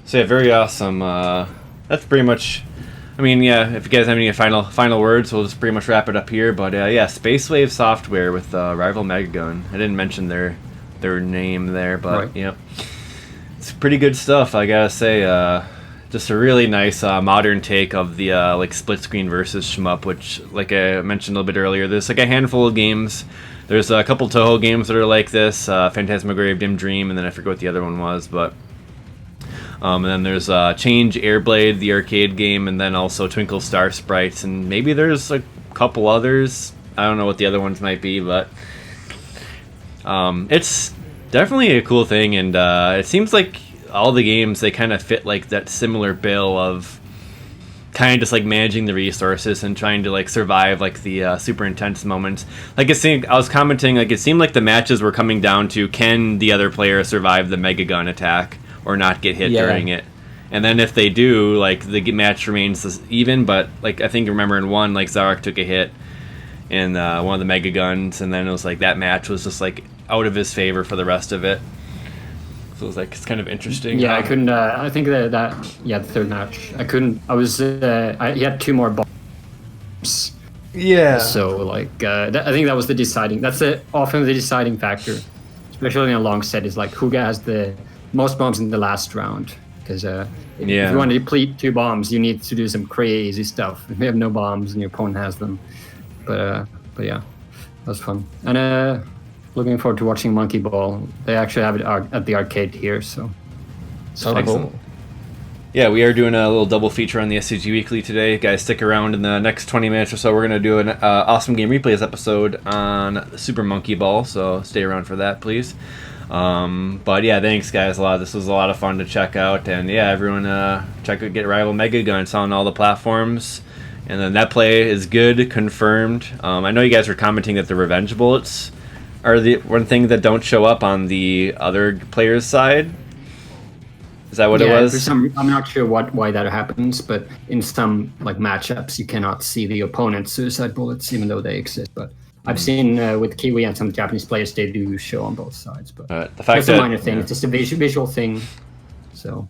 So yeah, very awesome. That's pretty much. I mean, yeah. If you guys have any final words, we'll just pretty much wrap it up here. But yeah, Space Wave Software with rival Megagun. I didn't mention their name there, but Right. yep, it's pretty good stuff. I gotta say, just a really nice modern take of the like split screen versus shmup, which, like I mentioned a little bit earlier, there's like a handful of games. There's a couple Toho games that are like this, Phantasmagoria of Dim Dream, and then I forget what the other one was, but. And then there's Change Airblade, the arcade game, and then also Twinkle Star Sprites, and maybe there's a couple others. I don't know what the other ones might be, but it's definitely a cool thing, and it seems like all the games, they kind of fit like that similar bill of kind of just like managing the resources and trying to like survive like the super intense moments. Like I was commenting, like it seemed like the matches were coming down to, can the other player survive the Megagun attack or not get hit Yeah. during it? And then if they do, like the match remains even. But like I think remember in one, like Zaarock took a hit in one of the Megaguns, and then it was like that match was just like out of his favor for the rest of it. So it was like, it's kind of interesting. Yeah, I couldn't. I think that the third match, I couldn't. I was. He had 2 more bombs. Yeah. So like, I think that was the deciding. That's often the deciding factor, especially in a long set. Is like who has the most bombs in the last round. Because if you want to deplete 2 bombs, you need to do some crazy stuff. If you have no bombs and your opponent has them, but yeah, that was fun. And looking forward to watching Monkey Ball. They actually have it at the arcade here, so. Oh, Excellent. cool. Yeah, we are doing a little double feature on the STG Weekly today. Guys, stick around in the next 20 minutes or so. We're going to do an awesome game replays episode on Super Monkey Ball, so stay around for that, please. But yeah, thanks guys a lot. This was a lot of fun to check out, and yeah, everyone get Rival Megagun. It's on all the platforms, and then that play is good, confirmed. I know you guys were commenting that the revenge bullets are the one thing that don't show up on the other player's side. Is that what it was? I'm not sure why that happens, but in some like matchups you cannot see the opponent's suicide bullets even though they exist. But I've seen with Kiwi and some Japanese players they do show on both sides. But the fact that's a minor thing. It's just a visual thing. So.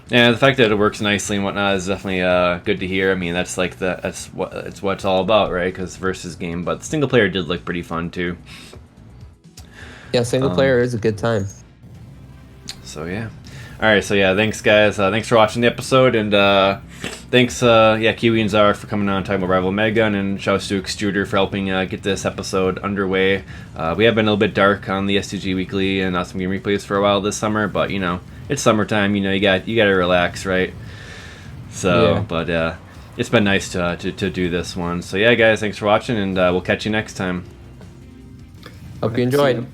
Yeah, the fact that it works nicely and whatnot is definitely good to hear. I mean, that's like what it's all about, right? Because versus game, but the single player did look pretty fun too. Yeah, single player is a good time. So yeah, all right. So yeah, thanks guys. Thanks for watching the episode, and thanks Kiwi and Zaarock for coming on and talking about Rival Megagun, and shouts to Extruder for helping get this episode underway. We have been a little bit dark on the STG Weekly and Awesome Game Replays for a while this summer, but you know it's summertime. You know you got to relax, right? So, yeah. But it's been nice to do this one. So yeah, guys, thanks for watching, and we'll catch you next time. Hope you enjoyed.